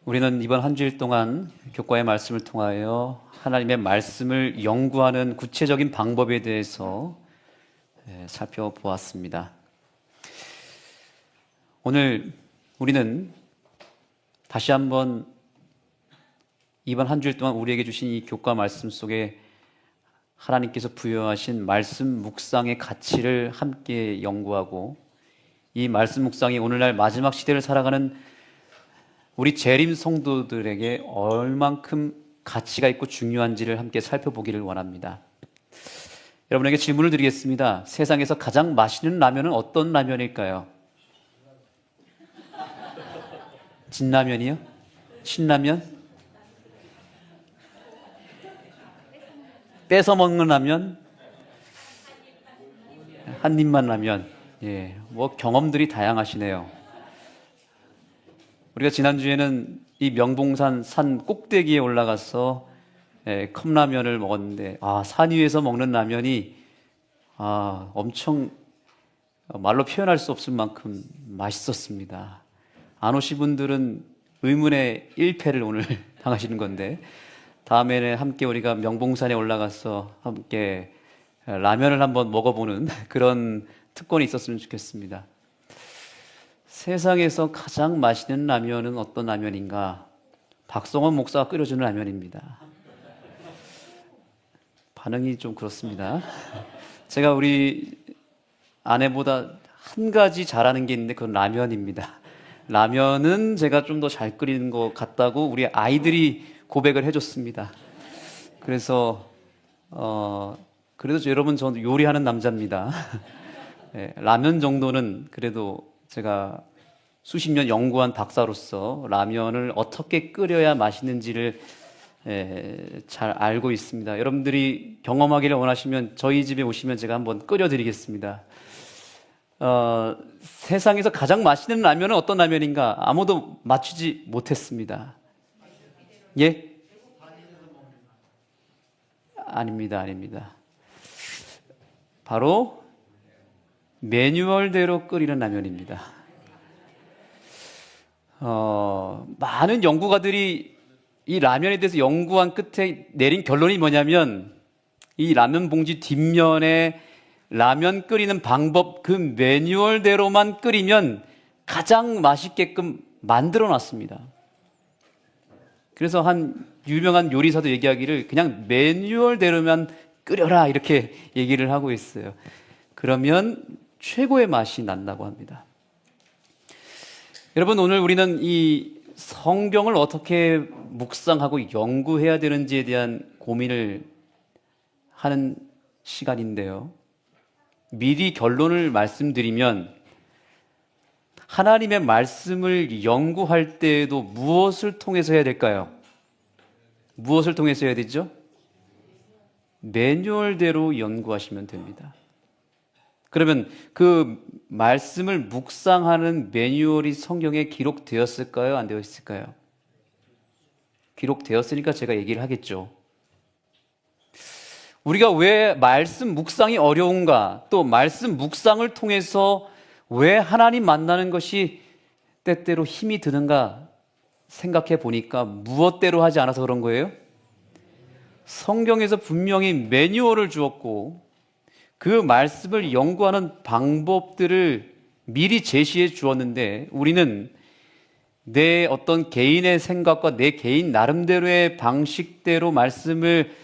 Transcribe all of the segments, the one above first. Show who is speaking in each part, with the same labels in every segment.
Speaker 1: 우리는 이번 한 주일 동안 교과의 말씀을 통하여 하나님의 말씀을 연구하는 구체적인 방법에 대해서 살펴보았습니다. 오늘 우리는 다시 한번 이번 한 주일 동안 우리에게 주신 이 교과 말씀 속에 하나님께서 부여하신 말씀 묵상의 가치를 함께 연구하고, 이 말씀 묵상이 오늘날 마지막 시대를 살아가는 우리 재림 성도들에게 얼만큼 가치가 있고 중요한지를 함께 살펴보기를 원합니다. 여러분에게 질문을 드리겠습니다. 세상에서 가장 맛있는 라면은 어떤 라면일까요? 진라면이요? 신라면? 뺏어 먹는 라면? 한 입만 라면? 뭐 경험들이 다양하시네요. 우리가 지난주에는 이 명봉산 산 꼭대기에 올라가서 컵라면을 먹었는데, 산 위에서 먹는 라면이 엄청 말로 표현할 수 없을 만큼 맛있었습니다. 안 오신 분들은 의문의 1패를 오늘 당하시는 건데, 다음에는 함께 우리가 명봉산에 올라가서 함께 라면을 한번 먹어보는 그런 특권이 있었으면 좋겠습니다. 세상에서 가장 맛있는 라면은 어떤 라면인가? 박성원 목사가 끓여주는 라면입니다. 반응이 좀 그렇습니다. 제가 우리 아내보다 한 가지 잘하는 게 있는데 그건 라면입니다. 라면은 제가 좀 더 잘 끓이는 것 같다고 우리 아이들이 고백을 해줬습니다. 그래서 그래도 여러분, 저는 요리하는 남자입니다. 라면 정도는 그래도 제가 수십 년 연구한 박사로서 라면을 어떻게 끓여야 맛있는지를 잘 알고 있습니다. 여러분들이 경험하기를 원하시면 저희 집에 오시면 제가 한번 끓여드리겠습니다. 세상에서 가장 맛있는 라면은 어떤 라면인가? 아무도 맞추지 못했습니다. 예? 아닙니다. 바로 매뉴얼대로 끓이는 라면입니다. 많은 연구가들이 이 라면에 대해서 연구한 끝에 내린 결론이 뭐냐면, 이 라면 봉지 뒷면에 라면 끓이는 방법, 그 매뉴얼대로만 끓이면 가장 맛있게끔 만들어 놨습니다. 그래서 한 유명한 요리사도 얘기하기를 그냥 매뉴얼대로만 끓여라, 이렇게 얘기를 하고 있어요. 그러면 최고의 맛이 난다고 합니다. 여러분, 오늘 우리는 이 성경을 어떻게 묵상하고 연구해야 되는지에 대한 고민을 하는 시간인데요. 미리 결론을 말씀드리면, 하나님의 말씀을 연구할 때에도 무엇을 통해서 해야 될까요? 무엇을 통해서 해야 되죠? 매뉴얼대로 연구하시면 됩니다. 그러면 그 말씀을 묵상하는 매뉴얼이 성경에 기록되었을까요? 안 되어 있을까요? 기록되었으니까 제가 얘기를 하겠죠. 우리가 왜 말씀 묵상이 어려운가, 또 말씀 묵상을 통해서 왜 하나님 만나는 것이 때때로 힘이 드는가 생각해 보니까 무엇대로 하지 않아서 그런 거예요? 성경에서 분명히 매뉴얼을 주었고, 그 말씀을 연구하는 방법들을 미리 제시해 주었는데, 우리는 내 어떤 개인의 생각과 내 개인 나름대로의 방식대로 말씀을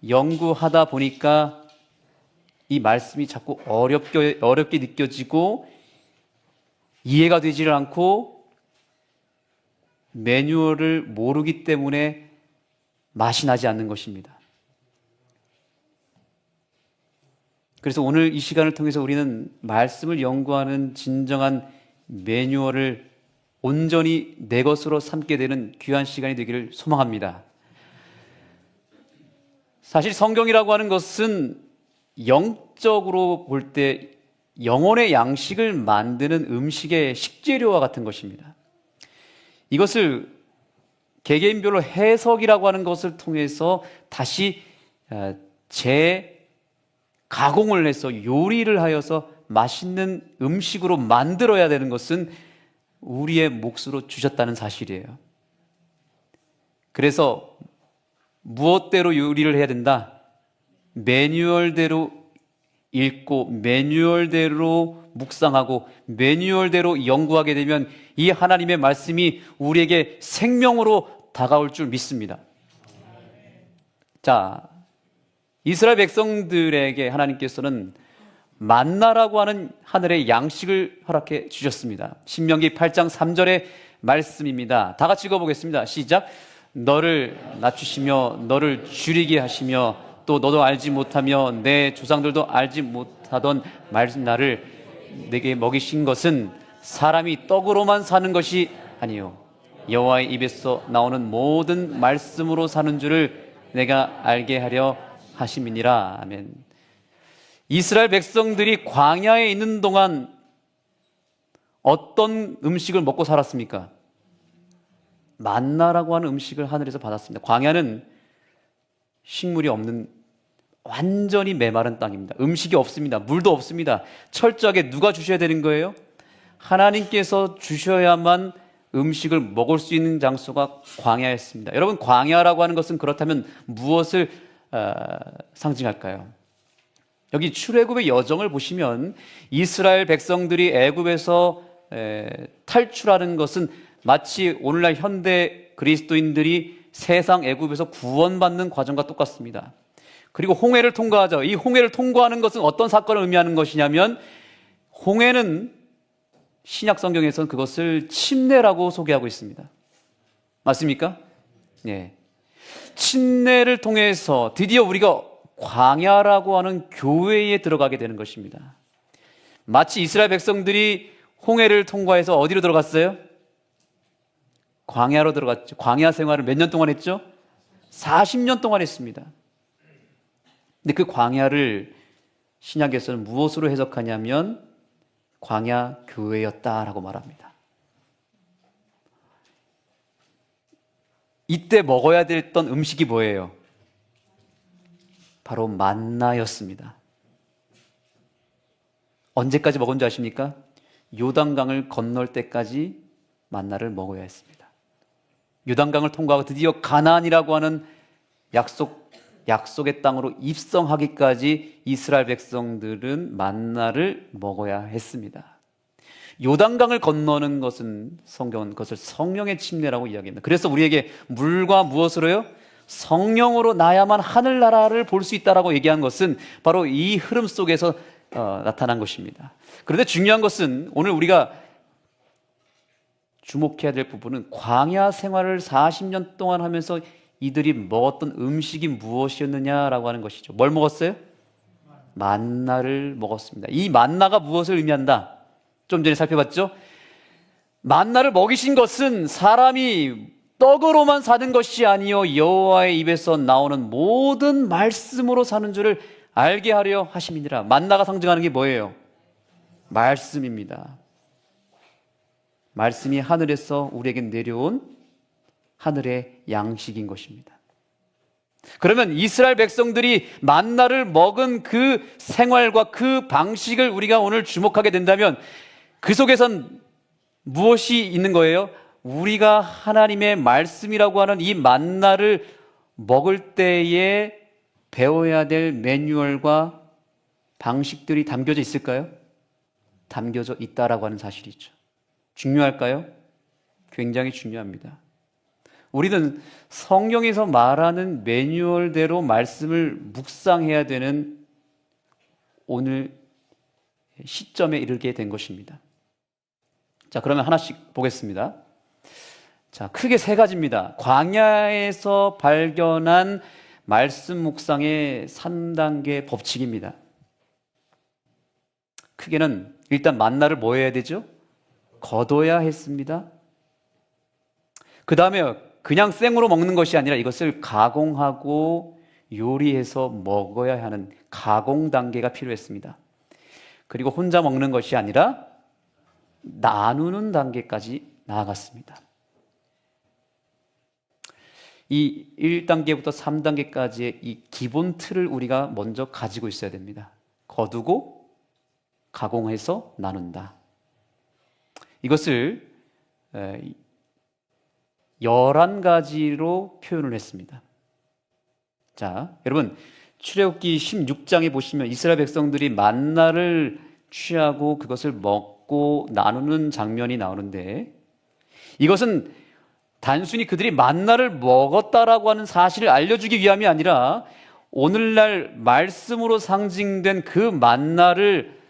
Speaker 1: 연구하다 보니까 이 말씀이 자꾸 어렵게 느껴지고 이해가 되지를 않고, 매뉴얼을 모르기 때문에 맛이 나지 않는 것입니다. 그래서 오늘 이 시간을 통해서 우리는 말씀을 연구하는 진정한 매뉴얼을 온전히 내 것으로 삼게 되는 귀한 시간이 되기를 소망합니다. 사실 성경이라고 하는 것은 영적으로 볼 때 영혼의 양식을 만드는 음식의 식재료와 같은 것입니다. 이것을 개개인별로 해석이라고 하는 것을 통해서 다시 가공을 해서 요리를 하여서 맛있는 음식으로 만들어야 되는 것은 우리의 몫으로 주셨다는 사실이에요. 그래서 무엇대로 요리를 해야 된다? 매뉴얼대로 읽고 매뉴얼대로 묵상하고 매뉴얼대로 연구하게 되면 이 하나님의 말씀이 우리에게 생명으로 다가올 줄 믿습니다. 자, 이스라엘 백성들에게 하나님께서는 만나라고 하는 하늘의 양식을 허락해 주셨습니다. 신명기 8장 3절의 말씀입니다. 다 같이 읽어보겠습니다. 시작. 너를 낮추시며 너를 줄이게 하시며 또 너도 알지 못하며 내 조상들도 알지 못하던 나를 내게 먹이신 것은 사람이 떡으로만 사는 것이 아니요 여호와의 입에서 나오는 모든 말씀으로 사는 줄을 내가 알게 하려 하심이니라. 아멘. 이스라엘 백성들이 광야에 있는 동안 어떤 음식을 먹고 살았습니까? 만나라고 하는 음식을 하늘에서 받았습니다. 광야는 식물이 없는 완전히 메마른 땅입니다. 음식이 없습니다. 물도 없습니다. 철저하게 누가 주셔야 되는 거예요? 하나님께서 주셔야만 음식을 먹을 수 있는 장소가 광야였습니다. 여러분, 광야라고 하는 것은 그렇다면 무엇을 상징할까요? 여기 출애굽의 여정을 보시면 이스라엘 백성들이 애굽에서 탈출하는 것은 마치 오늘날 현대 그리스도인들이 세상 애굽에서 구원받는 과정과 똑같습니다. 그리고 홍해를 통과하죠. 이 홍해를 통과하는 것은 어떤 사건을 의미하는 것이냐면, 홍해는 신약 성경에서는 그것을 침례라고 소개하고 있습니다. 맞습니까? 예. 침례를 통해서 드디어 우리가 광야라고 하는 교회에 들어가게 되는 것입니다. 마치 이스라엘 백성들이 홍해를 통과해서 어디로 들어갔어요? 광야로 들어갔죠. 광야 생활을 몇 년 동안 했죠? 40년 동안 했습니다. 근데 그 광야를 신약에서는 무엇으로 해석하냐면 광야 교회였다라고 말합니다. 이때 먹어야 됐던 음식이 뭐예요? 바로 만나였습니다. 언제까지 먹은 줄 아십니까? 요단강을 건널 때까지 만나를 먹어야 했습니다. 요단강을 통과하고 드디어 가나안이라고 하는 약속의 땅으로 입성하기까지 이스라엘 백성들은 만나를 먹어야 했습니다. 요단강을 건너는 것은 성경은 그것을 성령의 침례라고 이야기합니다. 그래서 우리에게 물과 무엇으로요? 성령으로 나야만 하늘나라를 볼 수 있다라고 얘기한 것은 바로 이 흐름 속에서 나타난 것입니다. 그런데 중요한 것은 오늘 우리가 주목해야 될 부분은 광야 생활을 40년 동안 하면서 이들이 먹었던 음식이 무엇이었느냐라고 하는 것이죠. 뭘 먹었어요? 만나를 먹었습니다. 이 만나가 무엇을 의미한다? 좀 전에 살펴봤죠? 만나를 먹이신 것은 사람이 떡으로만 사는 것이 아니요 여호와의 입에서 나오는 모든 말씀으로 사는 줄을 알게 하려 하심이니라. 만나가 상징하는 게 뭐예요? 말씀입니다. 말씀이 하늘에서 우리에게 내려온 하늘의 양식인 것입니다. 그러면 이스라엘 백성들이 만나를 먹은 그 생활과 그 방식을 우리가 오늘 주목하게 된다면 그 속에선 무엇이 있는 거예요? 우리가 하나님의 말씀이라고 하는 이 만나를 먹을 때에 배워야 될 매뉴얼과 방식들이 담겨져 있을까요? 담겨져 있다라고 하는 사실이죠. 중요할까요? 굉장히 중요합니다. 우리는 성경에서 말하는 매뉴얼대로 말씀을 묵상해야 되는 오늘 시점에 이르게 된 것입니다. 자, 그러면 하나씩 보겠습니다. 자, 크게 세 가지입니다. 광야에서 발견한 말씀 묵상의 3단계 법칙입니다. 크게는 일단 만나를 뭐 해야 되죠? 거둬야 했습니다. 그 다음에 그냥 생으로 먹는 것이 아니라 이것을 가공하고 요리해서 먹어야 하는 가공 단계가 필요했습니다. 그리고 혼자 먹는 것이 아니라 나누는 단계까지 나아갔습니다. 이 1단계부터 3단계까지의 이 기본 틀을 우리가 먼저 가지고 있어야 됩니다. 거두고 가공해서 나눈다. 이것을 11가지로 표현을 했습니다. 자, 여러분 출애굽기 16장에 보시면 이스라엘 백성들이 만나를 취하고 그것을 먹고 나누는 장면이 나오는데, 이것은 단순히 그들이 만나를 먹었다라고 하는 사실을 알려주기 위함이 아니라 오늘날 말씀으로 상징된 그 만나를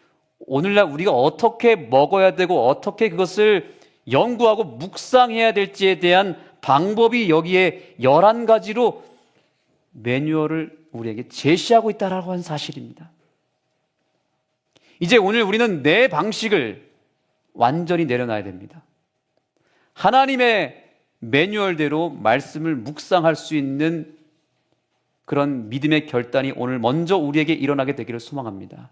Speaker 1: 오늘날 우리가 어떻게 먹어야 되고 어떻게 그것을 연구하고 묵상해야 될지에 대한 방법이 여기에 11가지로 매뉴얼을 우리에게 제시하고 있다라고 하는 사실입니다. 이제 오늘 우리는 내 방식을 완전히 내려놔야 됩니다. 하나님의 매뉴얼대로 말씀을 묵상할 수 있는 그런 믿음의 결단이 오늘 먼저 우리에게 일어나게 되기를 소망합니다.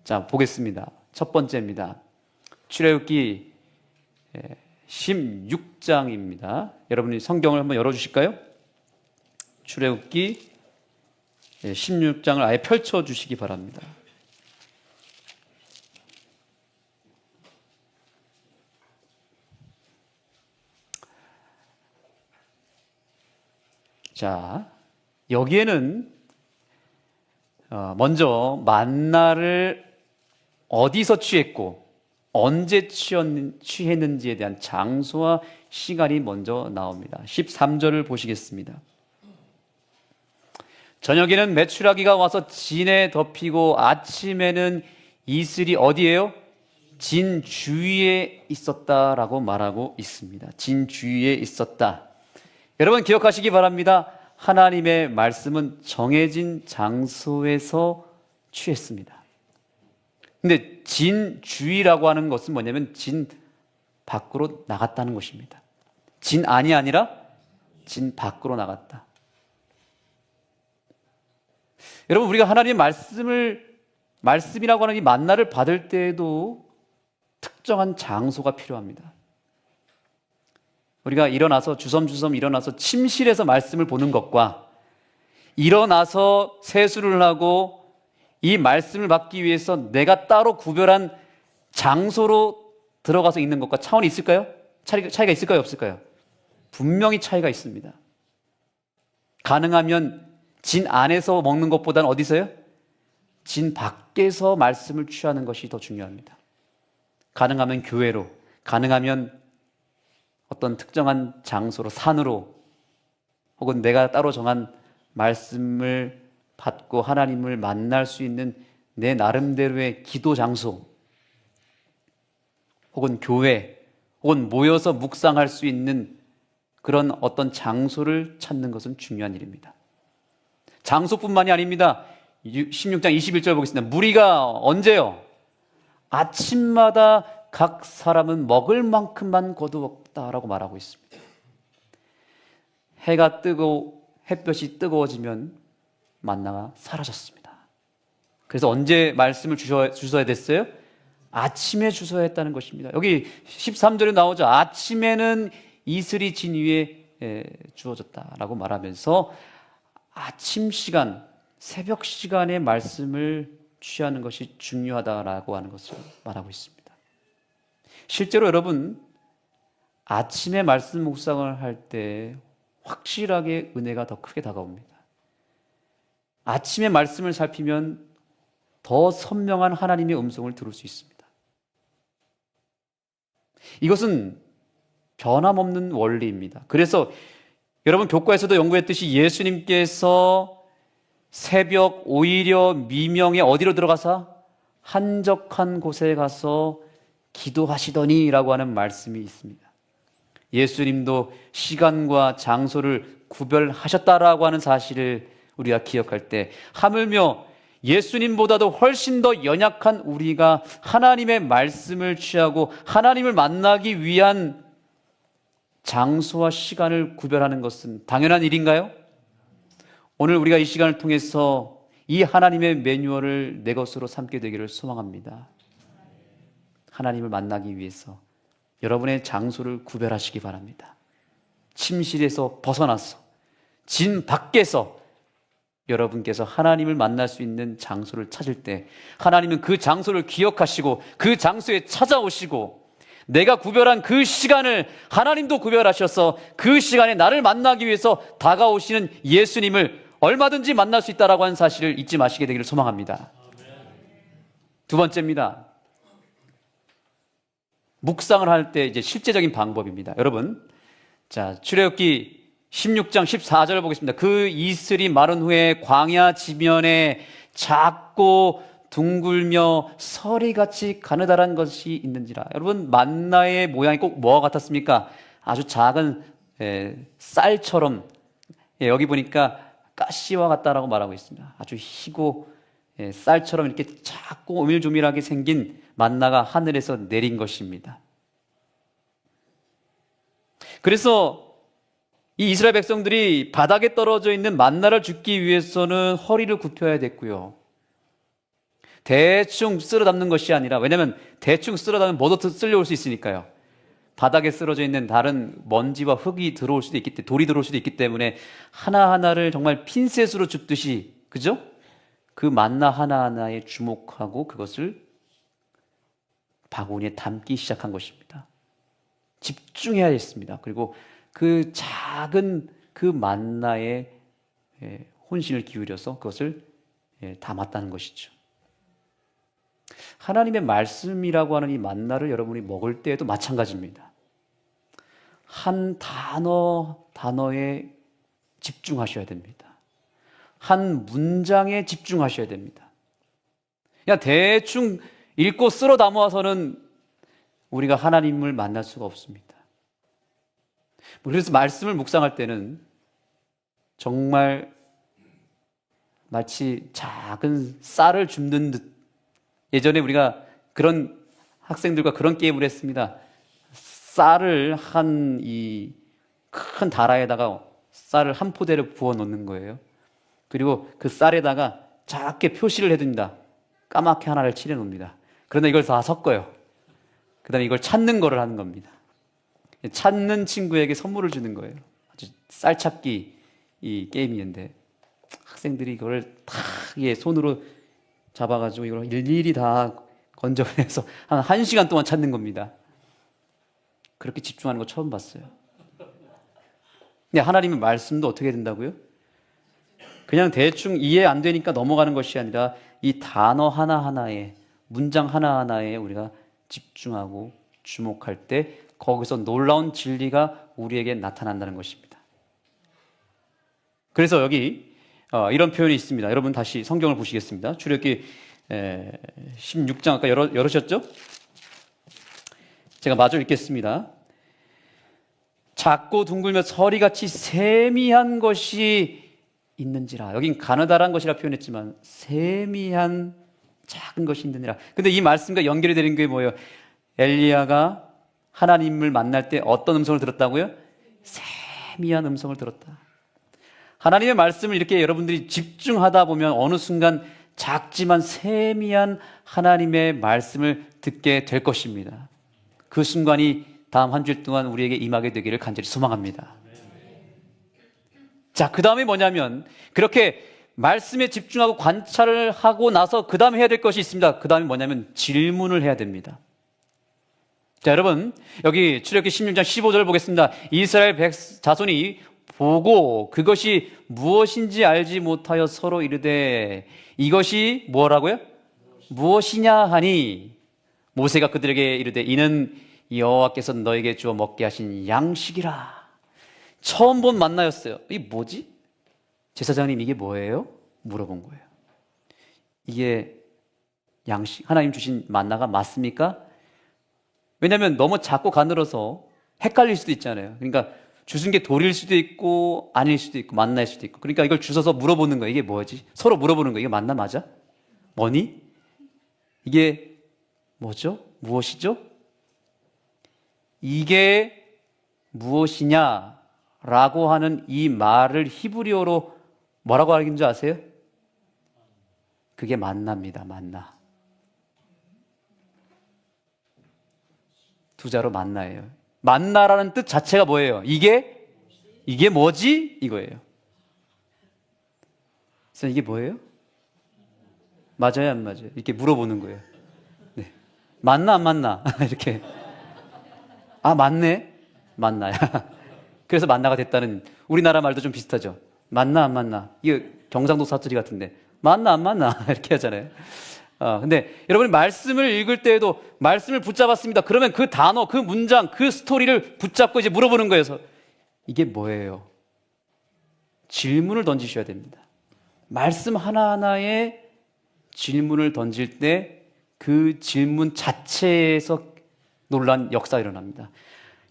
Speaker 1: 자, 보겠습니다. 첫 번째입니다. 출애굽기 16장입니다. 여러분이 성경을 한번 열어주실까요? 출애굽기 16장을 아예 펼쳐주시기 바랍니다. 자, 여기에는 먼저 만나를 어디서 취했고 언제 취했는지에 대한 장소와 시간이 먼저 나옵니다. 13절을 보시겠습니다. 저녁에는 메추라기가 와서 진에 덮이고 아침에는 이슬이 어디에요? 진 주위에 있었다라고 말하고 있습니다. 진 주위에 있었다. 여러분 기억하시기 바랍니다. 하나님의 말씀은 정해진 장소에서 취했습니다. 근데 진 주위라고 하는 것은 뭐냐면 진 밖으로 나갔다는 것입니다. 진 안이 아니라 진 밖으로 나갔다. 여러분 우리가 하나님의 말씀이라고 하는 이 만나를 받을 때에도 특정한 장소가 필요합니다. 우리가 일어나서 주섬주섬 일어나서 침실에서 말씀을 보는 것과 일어나서 세수를 하고 이 말씀을 받기 위해서 내가 따로 구별한 장소로 들어가서 읽는 것과 차원이 있을까요? 차이가 있을까요? 없을까요? 분명히 차이가 있습니다. 가능하면 진 안에서 먹는 것보다는 어디서요? 진 밖에서 말씀을 취하는 것이 더 중요합니다. 가능하면 교회로, 가능하면 어떤 특정한 장소로, 산으로, 혹은 내가 따로 정한 말씀을 받고 하나님을 만날 수 있는 내 나름대로의 기도 장소, 혹은 교회, 혹은 모여서 묵상할 수 있는 그런 어떤 장소를 찾는 것은 중요한 일입니다. 장소뿐만이 아닙니다. 16장 21절 보겠습니다. 무리가 언제요? 아침마다 각 사람은 먹을 만큼만 거두었다라고 말하고 있습니다. 해가 뜨고 햇볕이 뜨거워지면 만나가 사라졌습니다. 그래서 언제 말씀을 주셔야 됐어요? 아침에 주셔야 했다는 것입니다. 여기 13절에 나오죠. 아침에는 이슬이 진 위에 주어졌다라고 말하면서 아침 시간, 새벽 시간에 말씀을 취하는 것이 중요하다라고 하는 것을 말하고 있습니다. 실제로 여러분 아침에 말씀 묵상을 할 때 확실하게 은혜가 더 크게 다가옵니다. 아침에 말씀을 살피면 더 선명한 하나님의 음성을 들을 수 있습니다. 이것은 변함없는 원리입니다. 그래서 여러분 교과에서도 연구했듯이 예수님께서 새벽 오히려 미명에 어디로 들어가서 한적한 곳에 가서 기도하시더니 라고 하는 말씀이 있습니다. 예수님도 시간과 장소를 구별하셨다라고 하는 사실을 우리가 기억할 때 하물며 예수님보다도 훨씬 더 연약한 우리가 하나님의 말씀을 취하고 하나님을 만나기 위한 장소와 시간을 구별하는 것은 당연한 일인가요? 오늘 우리가 이 시간을 통해서 이 하나님의 매뉴얼을 내 것으로 삼게 되기를 소망합니다. 하나님을 만나기 위해서 여러분의 장소를 구별하시기 바랍니다. 침실에서 벗어나서 진 밖에서 여러분께서 하나님을 만날 수 있는 장소를 찾을 때 하나님은 그 장소를 기억하시고 그 장소에 찾아오시고 내가 구별한 그 시간을 하나님도 구별하셔서 그 시간에 나를 만나기 위해서 다가오시는 예수님을 얼마든지 만날 수 있다라고 하는 사실을 잊지 마시게 되기를 소망합니다. 두 번째입니다. 묵상을 할 때 이제 실제적인 방법입니다. 여러분, 자, 출애굽기 16장 14절을 보겠습니다. 그 이슬이 마른 후에 광야 지면에 작고 둥글며 서리같이 가느다란 것이 있는지라. 여러분, 만나의 모양이 꼭 뭐와 같았습니까? 아주 작은 쌀처럼, 여기 보니까 가시와 같다라고 말하고 있습니다. 아주 희고 쌀처럼 이렇게 작고 오밀조밀하게 생긴 만나가 하늘에서 내린 것입니다. 그래서 이 이스라엘 백성들이 바닥에 떨어져 있는 만나를 줍기 위해서는 허리를 굽혀야 됐고요. 대충 쓸어 담는 것이 아니라, 왜냐하면 대충 쓸어 담으면 뭐도 쓸려올 수 있으니까요. 바닥에 쓰러져 있는 다른 먼지와 흙이 들어올 수도 있기 때문에, 돌이 들어올 수도 있기 때문에 하나하나를 정말 핀셋으로 줍듯이, 그죠? 그 만나 하나하나에 주목하고 그것을 바구니에 담기 시작한 것입니다. 집중해야 했습니다. 그리고 그 작은 그 만나에 혼신을 기울여서 그것을 담았다는 것이죠. 하나님의 말씀이라고 하는 이 만나를 여러분이 먹을 때에도 마찬가지입니다. 한 단어에 집중하셔야 됩니다. 한 문장에 집중하셔야 됩니다. 그냥 대충 읽고 쓸어 담아서는 우리가 하나님을 만날 수가 없습니다. 그래서 말씀을 묵상할 때는 정말 마치 작은 쌀을 줍는 듯, 예전에 우리가 그런 학생들과 그런 게임을 했습니다. 쌀을 이 큰 다라에다가 쌀을 한 포대를 부어 놓는 거예요. 그리고 그 쌀에다가 작게 표시를 해둡니다. 까맣게 하나를 칠해 놓습니다. 그런데 이걸 다 섞어요. 그 다음에 이걸 찾는 거를 하는 겁니다. 찾는 친구에게 선물을 주는 거예요. 아주 쌀찾기 이 게임이었는데, 학생들이 이걸 다 손으로 잡아가지고 이걸 일일이 다 건져내서 한 1시간 동안 찾는 겁니다. 그렇게 집중하는 거 처음 봤어요. 근데 하나님의 말씀도 어떻게 된다고요? 그냥 대충 이해 안 되니까 넘어가는 것이 아니라 이 단어 하나하나에, 문장 하나하나에 우리가 집중하고 주목할 때 거기서 놀라운 진리가 우리에게 나타난다는 것입니다. 그래서 여기 이런 표현이 있습니다. 여러분 다시 성경을 보시겠습니다. 출애굽기 16장 아까 열으셨죠? 제가 마저 읽겠습니다. 작고 둥글며 서리같이 세미한 것이 있는지라. 여긴 가느다란 것이라 표현했지만 세미한 작은 것이 있느니라. 근데 이 말씀과 연결이 되는 게 뭐예요? 엘리야가 하나님을 만날 때 어떤 음성을 들었다고요? 세미한 음성을 들었다. 하나님의 말씀을 이렇게 여러분들이 집중하다 보면 어느 순간 작지만 세미한 하나님의 말씀을 듣게 될 것입니다. 그 순간이 다음 한 주일 동안 우리에게 임하게 되기를 간절히 소망합니다. 자, 그 다음에 뭐냐면 그렇게 말씀에 집중하고 관찰을 하고 나서 그 다음에 해야 될 것이 있습니다. 그 다음에 뭐냐면 질문을 해야 됩니다. 자, 여러분 여기 출애굽기 16장 15절 보겠습니다. 이스라엘 자손이 보고 그것이 무엇인지 알지 못하여 서로 이르되 이것이 뭐라고요? 무엇이냐 하니 모세가 그들에게 이르되 이는 여호와께서 너에게 주어 먹게 하신 양식이라. 처음 본 만나였어요. 이게 뭐지? 제사장님 이게 뭐예요? 물어본 거예요. 이게 양식, 하나님 주신 만나가 맞습니까? 왜냐하면 너무 작고 가늘어서 헷갈릴 수도 있잖아요. 그러니까 주신 게 돌일 수도 있고 아닐 수도 있고 만나일 수도 있고, 그러니까 이걸 주워서 물어보는 거예요. 이게 뭐지? 서로 물어보는 거예요. 이게 만나 맞아? 뭐니? 이게 뭐죠? 무엇이죠? 이게 무엇이냐라고 하는 이 말을 히브리어로 뭐라고 하는 줄 아세요? 그게 만나입니다. 만나. 두 자로 만나예요. 만나라는 뜻 자체가 뭐예요? 이게 뭐지? 이거예요. 그래서 이게 뭐예요? 맞아요, 안 맞아요? 이렇게 물어보는 거예요. 네. 맞나 안 맞나? 이렇게. 아, 맞네. 만나야. 그래서 만나가 됐다는 우리나라 말도 좀 비슷하죠. 만나 안 만나. 이거 경상도 사투리 같은데 만나 안 만나 이렇게 하잖아요. 근데 여러분이 말씀을 읽을 때에도 말씀을 붙잡았습니다. 그러면 그 단어, 그 문장, 그 스토리를 붙잡고 이제 물어보는 거예요. 그래서 이게 뭐예요? 질문을 던지셔야 됩니다. 말씀 하나하나에 질문을 던질 때 그 질문 자체에서 놀란 역사가 일어납니다.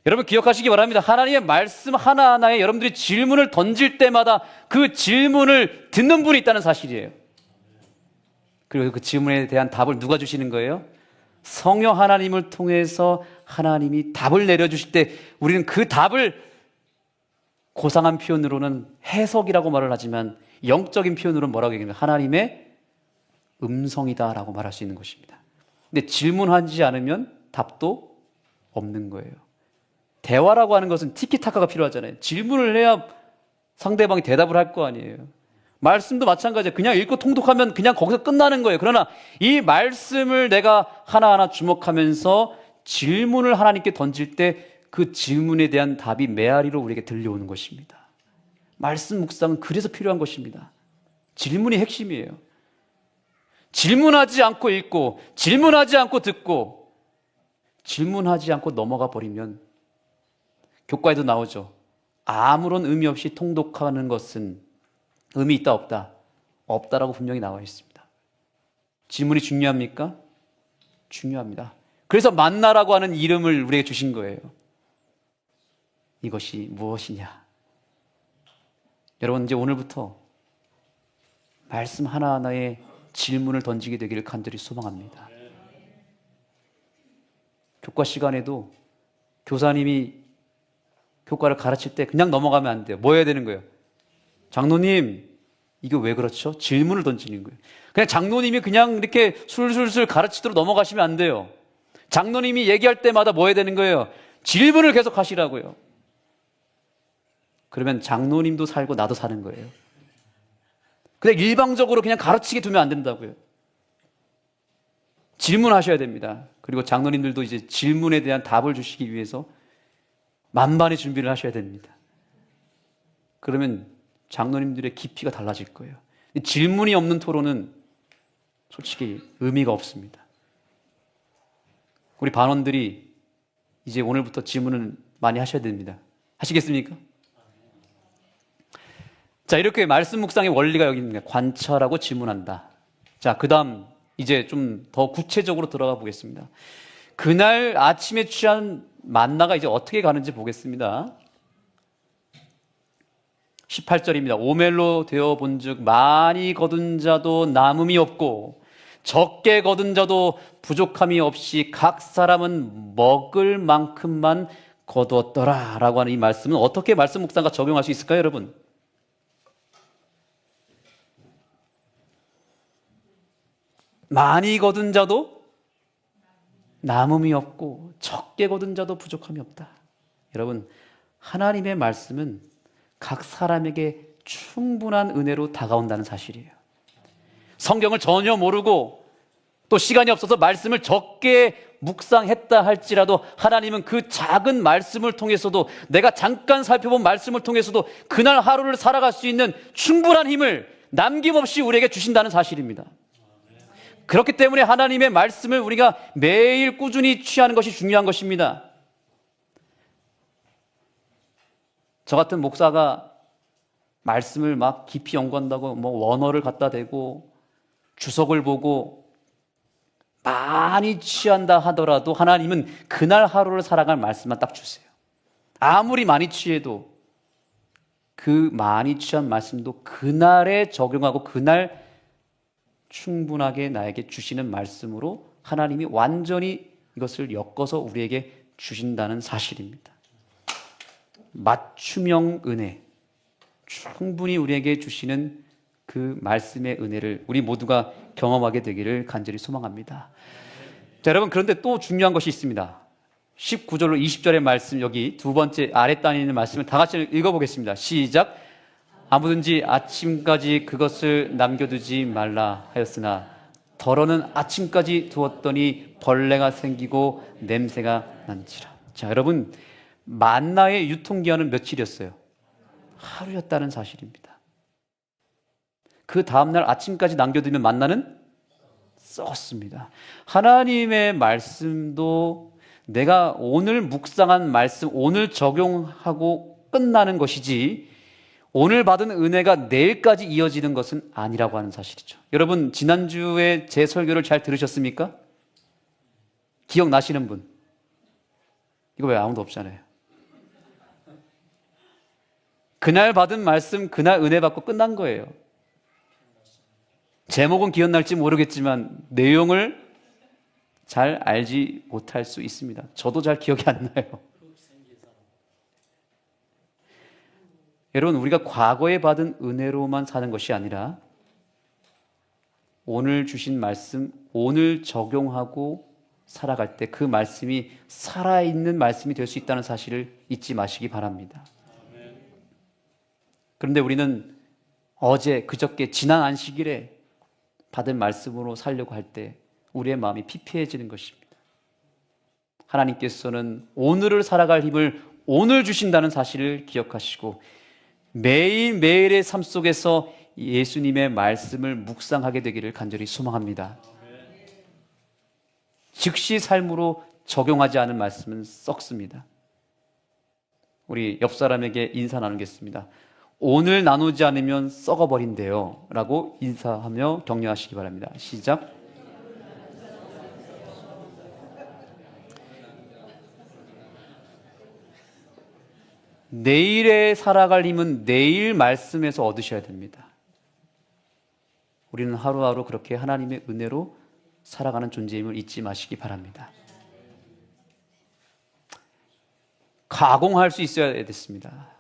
Speaker 1: 여러분 기억하시기 바랍니다. 하나님의 말씀 하나하나에 여러분들이 질문을 던질 때마다 그 질문을 듣는 분이 있다는 사실이에요. 그리고 그 질문에 대한 답을 누가 주시는 거예요? 성령 하나님을 통해서 하나님이 답을 내려주실 때 우리는 그 답을 고상한 표현으로는 해석이라고 말을 하지만 영적인 표현으로는 뭐라고 얘기하냐면 하나님의 음성이다라고 말할 수 있는 것입니다. 근데 질문하지 않으면 답도 없는 거예요. 대화라고 하는 것은 티키타카가 필요하잖아요. 질문을 해야 상대방이 대답을 할 거 아니에요. 말씀도 마찬가지예요. 그냥 읽고 통독하면 그냥 거기서 끝나는 거예요. 그러나 이 말씀을 내가 하나하나 주목하면서 질문을 하나님께 던질 때 그 질문에 대한 답이 메아리로 우리에게 들려오는 것입니다. 말씀 묵상은 그래서 필요한 것입니다. 질문이 핵심이에요. 질문하지 않고 읽고 질문하지 않고 듣고 질문하지 않고 넘어가 버리면 교과에도 나오죠. 아무런 의미 없이 통독하는 것은 의미 있다 없다? 없다라고 분명히 나와 있습니다. 질문이 중요합니까? 중요합니다. 그래서 만나라고 하는 이름을 우리에게 주신 거예요. 이것이 무엇이냐? 여러분 이제 오늘부터 말씀 하나하나에 질문을 던지게 되기를 간절히 소망합니다. 교과 시간에도 교사님이 교과를 가르칠 때 그냥 넘어가면 안 돼요. 뭐 해야 되는 거예요? 장로님, 이게 왜 그렇죠? 질문을 던지는 거예요. 그냥 장로님이 그냥 이렇게 술술술 가르치도록 넘어가시면 안 돼요. 장로님이 얘기할 때마다 뭐 해야 되는 거예요? 질문을 계속 하시라고요. 그러면 장로님도 살고 나도 사는 거예요. 그냥 일방적으로 그냥 가르치게 두면 안 된다고요. 질문하셔야 됩니다. 그리고 장로님들도 이제 질문에 대한 답을 주시기 위해서 만반의 준비를 하셔야 됩니다. 그러면 장로님들의 깊이가 달라질 거예요. 질문이 없는 토론은 솔직히 의미가 없습니다. 우리 반원들이 이제 오늘부터 질문을 많이 하셔야 됩니다. 하시겠습니까? 자, 이렇게 말씀 묵상의 원리가 여기 있습니다. 관찰하고 질문한다. 자, 그 다음 이제 좀 더 구체적으로 들어가 보겠습니다. 그날 아침에 취한 만나가 이제 어떻게 가는지 보겠습니다. 18절입니다. 오멜로 되어 본즉 많이 거둔 자도 남음이 없고 적게 거둔 자도 부족함이 없이 각 사람은 먹을 만큼만 거두었더라 라고 하는 이 말씀은 어떻게 말씀 묵상과 적용할 수 있을까요, 여러분? 많이 거둔 자도 남음이 없고 적게 거둔 자도 부족함이 없다. 여러분, 하나님의 말씀은 각 사람에게 충분한 은혜로 다가온다는 사실이에요. 성경을 전혀 모르고 또 시간이 없어서 말씀을 적게 묵상했다 할지라도 하나님은 그 작은 말씀을 통해서도 내가 잠깐 살펴본 말씀을 통해서도 그날 하루를 살아갈 수 있는 충분한 힘을 남김없이 우리에게 주신다는 사실입니다. 그렇기 때문에 하나님의 말씀을 우리가 매일 꾸준히 취하는 것이 중요한 것입니다. 저 같은 목사가 말씀을 막 깊이 연구한다고 뭐 원어를 갖다 대고 주석을 보고 많이 취한다 하더라도 하나님은 그날 하루를 살아갈 말씀만 딱 주세요. 아무리 많이 취해도 그 많이 취한 말씀도 그날에 적용하고 그날 충분하게 나에게 주시는 말씀으로 하나님이 완전히 이것을 엮어서 우리에게 주신다는 사실입니다. 맞춤형 은혜, 충분히 우리에게 주시는 그 말씀의 은혜를 우리 모두가 경험하게 되기를 간절히 소망합니다. 자, 여러분, 그런데 또 중요한 것이 있습니다. 19절로 20절의 말씀, 여기 두 번째 아랫단에 있는 말씀을 다 같이 읽어보겠습니다. 시작. 아무든지 아침까지 그것을 남겨두지 말라 하였으나 덜어는 아침까지 두었더니 벌레가 생기고 냄새가 난지라. 자, 여러분, 만나의 유통기한은 며칠이었어요? 하루였다는 사실입니다. 그 다음날 아침까지 남겨두면 만나는 썩었습니다. 하나님의 말씀도 내가 오늘 묵상한 말씀, 오늘 적용하고 끝나는 것이지 오늘 받은 은혜가 내일까지 이어지는 것은 아니라고 하는 사실이죠. 여러분, 지난주에 제 설교를 잘 들으셨습니까? 기억나시는 분? 이거 왜 아무도 없잖아요. 그날 받은 말씀, 그날 은혜 받고 끝난 거예요. 제목은 기억날지 모르겠지만 내용을 잘 알지 못할 수 있습니다. 저도 잘 기억이 안 나요. 여러분, 우리가 과거에 받은 은혜로만 사는 것이 아니라 오늘 주신 말씀, 오늘 적용하고 살아갈 때 그 말씀이 살아있는 말씀이 될 수 있다는 사실을 잊지 마시기 바랍니다. 그런데 우리는 어제, 그저께, 지난 안식일에 받은 말씀으로 살려고 할 때 우리의 마음이 피폐해지는 것입니다. 하나님께서는 오늘을 살아갈 힘을 오늘 주신다는 사실을 기억하시고 매일매일의 삶 속에서 예수님의 말씀을 묵상하게 되기를 간절히 소망합니다. 즉시 삶으로 적용하지 않은 말씀은 썩습니다. 우리 옆 사람에게 인사 나누겠습니다. 오늘 나누지 않으면 썩어버린대요 라고 인사하며 격려하시기 바랍니다. 시작. 내일에 살아갈 힘은 내일 말씀에서 얻으셔야 됩니다. 우리는 하루하루 그렇게 하나님의 은혜로 살아가는 존재임을 잊지 마시기 바랍니다. 가공할 수 있어야 됐습니다.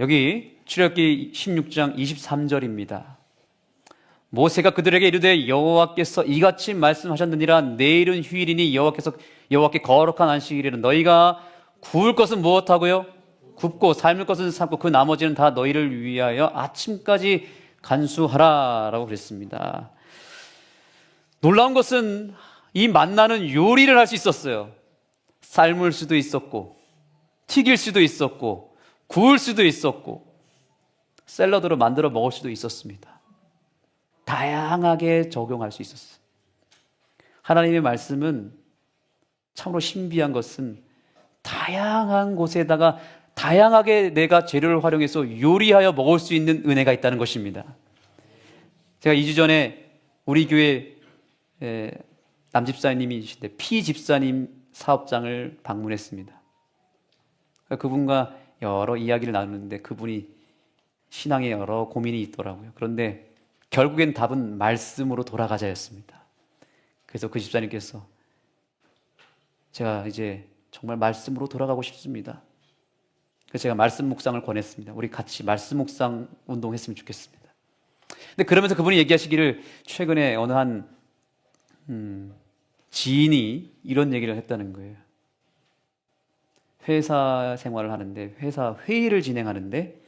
Speaker 1: 여기 출애굽기 16장 23절입니다. 모세가 그들에게 이르되 여호와께서 이같이 말씀하셨느니라. 내일은 휴일이니 여호와께 거룩한 안식일에는 너희가 구울 것은 무엇하고요? 굽고 삶을 것은 삶고 그 나머지는 다 너희를 위하여 아침까지 간수하라 라고 그랬습니다. 놀라운 것은 이 만나는 요리를 할 수 있었어요. 삶을 수도 있었고 튀길 수도 있었고 구울 수도 있었고 샐러드로 만들어 먹을 수도 있었습니다. 다양하게 적용할 수 있었어요. 하나님의 말씀은 참으로 신비한 것은 다양한 곳에다가 다양하게 내가 재료를 활용해서 요리하여 먹을 수 있는 은혜가 있다는 것입니다. 제가 2주 전에 우리 교회 남집사님이신데 피집사님 사업장을 방문했습니다. 그분과 여러 이야기를 나누는데 그분이 신앙에 여러 고민이 있더라고요. 그런데 결국엔 답은 말씀으로 돌아가자였습니다. 그래서 그 집사님께서 제가 이제 정말 말씀으로 돌아가고 싶습니다. 그래서 제가 말씀 묵상을 권했습니다. 우리 같이 말씀 묵상 운동했으면 좋겠습니다. 근데 그러면서 그분이 얘기하시기를 최근에 어느 한 지인이 이런 얘기를 했다는 거예요. 회사 생활을 하는데 회사 회의를 진행하는데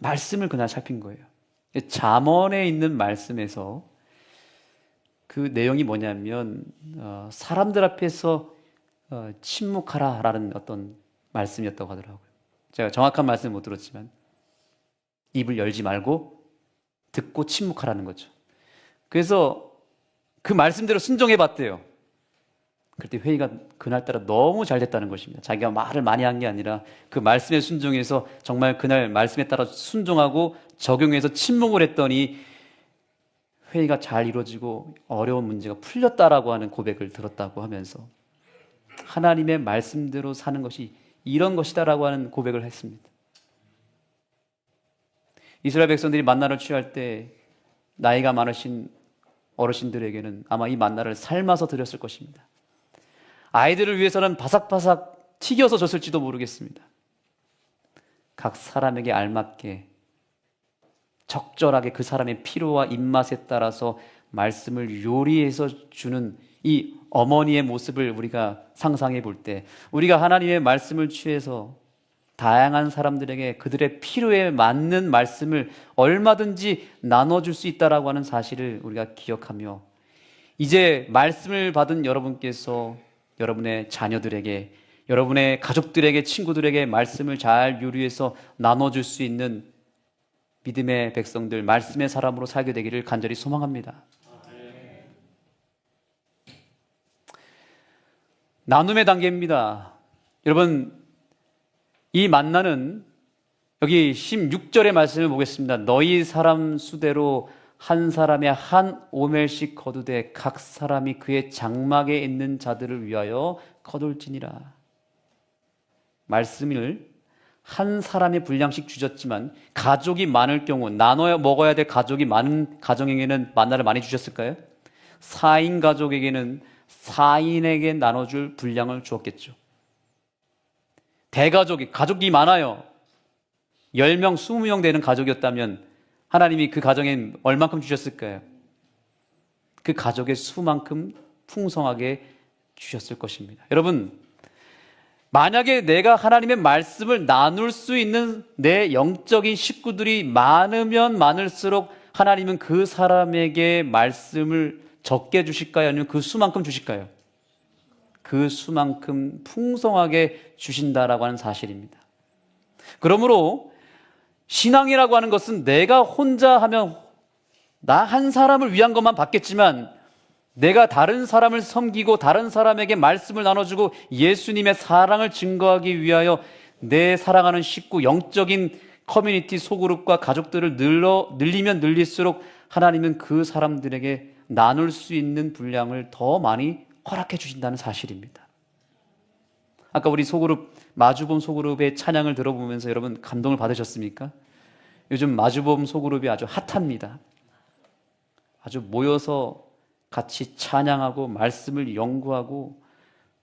Speaker 1: 말씀을 그날 살핀 거예요. 잠언에 있는 말씀에서 그 내용이 뭐냐면 사람들 앞에서 침묵하라라는 어떤 말씀이었다고 하더라고요. 제가 정확한 말씀을 못 들었지만 입을 열지 말고 듣고 침묵하라는 거죠. 그래서 그 말씀대로 순종해 봤대요. 그때 회의가 그날따라 너무 잘 됐다는 것입니다. 자기가 말을 많이 한 게 아니라 그 말씀에 순종해서 정말 그날 말씀에 따라 순종하고 적용해서 침묵을 했더니 회의가 잘 이루어지고 어려운 문제가 풀렸다라고 하는 고백을 들었다고 하면서 하나님의 말씀대로 사는 것이 이런 것이다라고 하는 고백을 했습니다. 이스라엘 백성들이 만나를 취할 때 나이가 많으신 어르신들에게는 아마 이 만나를 삶아서 드렸을 것입니다. 아이들을 위해서는 바삭바삭 튀겨서 줬을지도 모르겠습니다. 각 사람에게 알맞게 적절하게 그 사람의 필요와 입맛에 따라서 말씀을 요리해서 주는 이 어머니의 모습을 우리가 상상해 볼 때 우리가 하나님의 말씀을 취해서 다양한 사람들에게 그들의 필요에 맞는 말씀을 얼마든지 나눠줄 수 있다라고 하는 사실을 우리가 기억하며 이제 말씀을 받은 여러분께서 여러분의 자녀들에게, 여러분의 가족들에게, 친구들에게 말씀을 잘 요리해서 나눠줄 수 있는 믿음의 백성들, 말씀의 사람으로 살게 되기를 간절히 소망합니다. 나눔의 단계입니다. 여러분, 이 만나는 여기 16절의 말씀을 보겠습니다. 너희 사람 수대로 한 사람의 한 오멜씩 거두되 각 사람이 그의 장막에 있는 자들을 위하여 거둘지니라. 말씀을 한 사람의 분량씩 주셨지만 가족이 많을 경우, 나눠 먹어야 될 가족이 많은 가정에게는 만나를 많이 주셨을까요? 4인 가족에게는 4인에게 나눠줄 분량을 주었겠죠. 대가족이, 가족이 많아요. 10명, 20명 되는 가족이었다면 하나님이 그 가정에 얼만큼 주셨을까요? 그 가족의 수만큼 풍성하게 주셨을 것입니다. 여러분, 만약에 내가 하나님의 말씀을 나눌 수 있는 내 영적인 식구들이 많으면 많을수록 하나님은 그 사람에게 말씀을 적게 주실까요? 아니면 그 수만큼 주실까요? 그 수만큼 풍성하게 주신다라고 하는 사실입니다. 그러므로 신앙이라고 하는 것은 내가 혼자 하면 나 한 사람을 위한 것만 받겠지만 내가 다른 사람을 섬기고 다른 사람에게 말씀을 나눠주고 예수님의 사랑을 증거하기 위하여 내 사랑하는 식구, 영적인 커뮤니티 소그룹과 가족들을 늘리면 늘릴수록 하나님은 그 사람들에게 나눌 수 있는 분량을 더 많이 허락해 주신다는 사실입니다. 아까 우리 소그룹, 마주봄 소그룹의 찬양을 들어보면서 여러분 감동을 받으셨습니까? 요즘 마주봄 소그룹이 아주 핫합니다. 아주 모여서 같이 찬양하고 말씀을 연구하고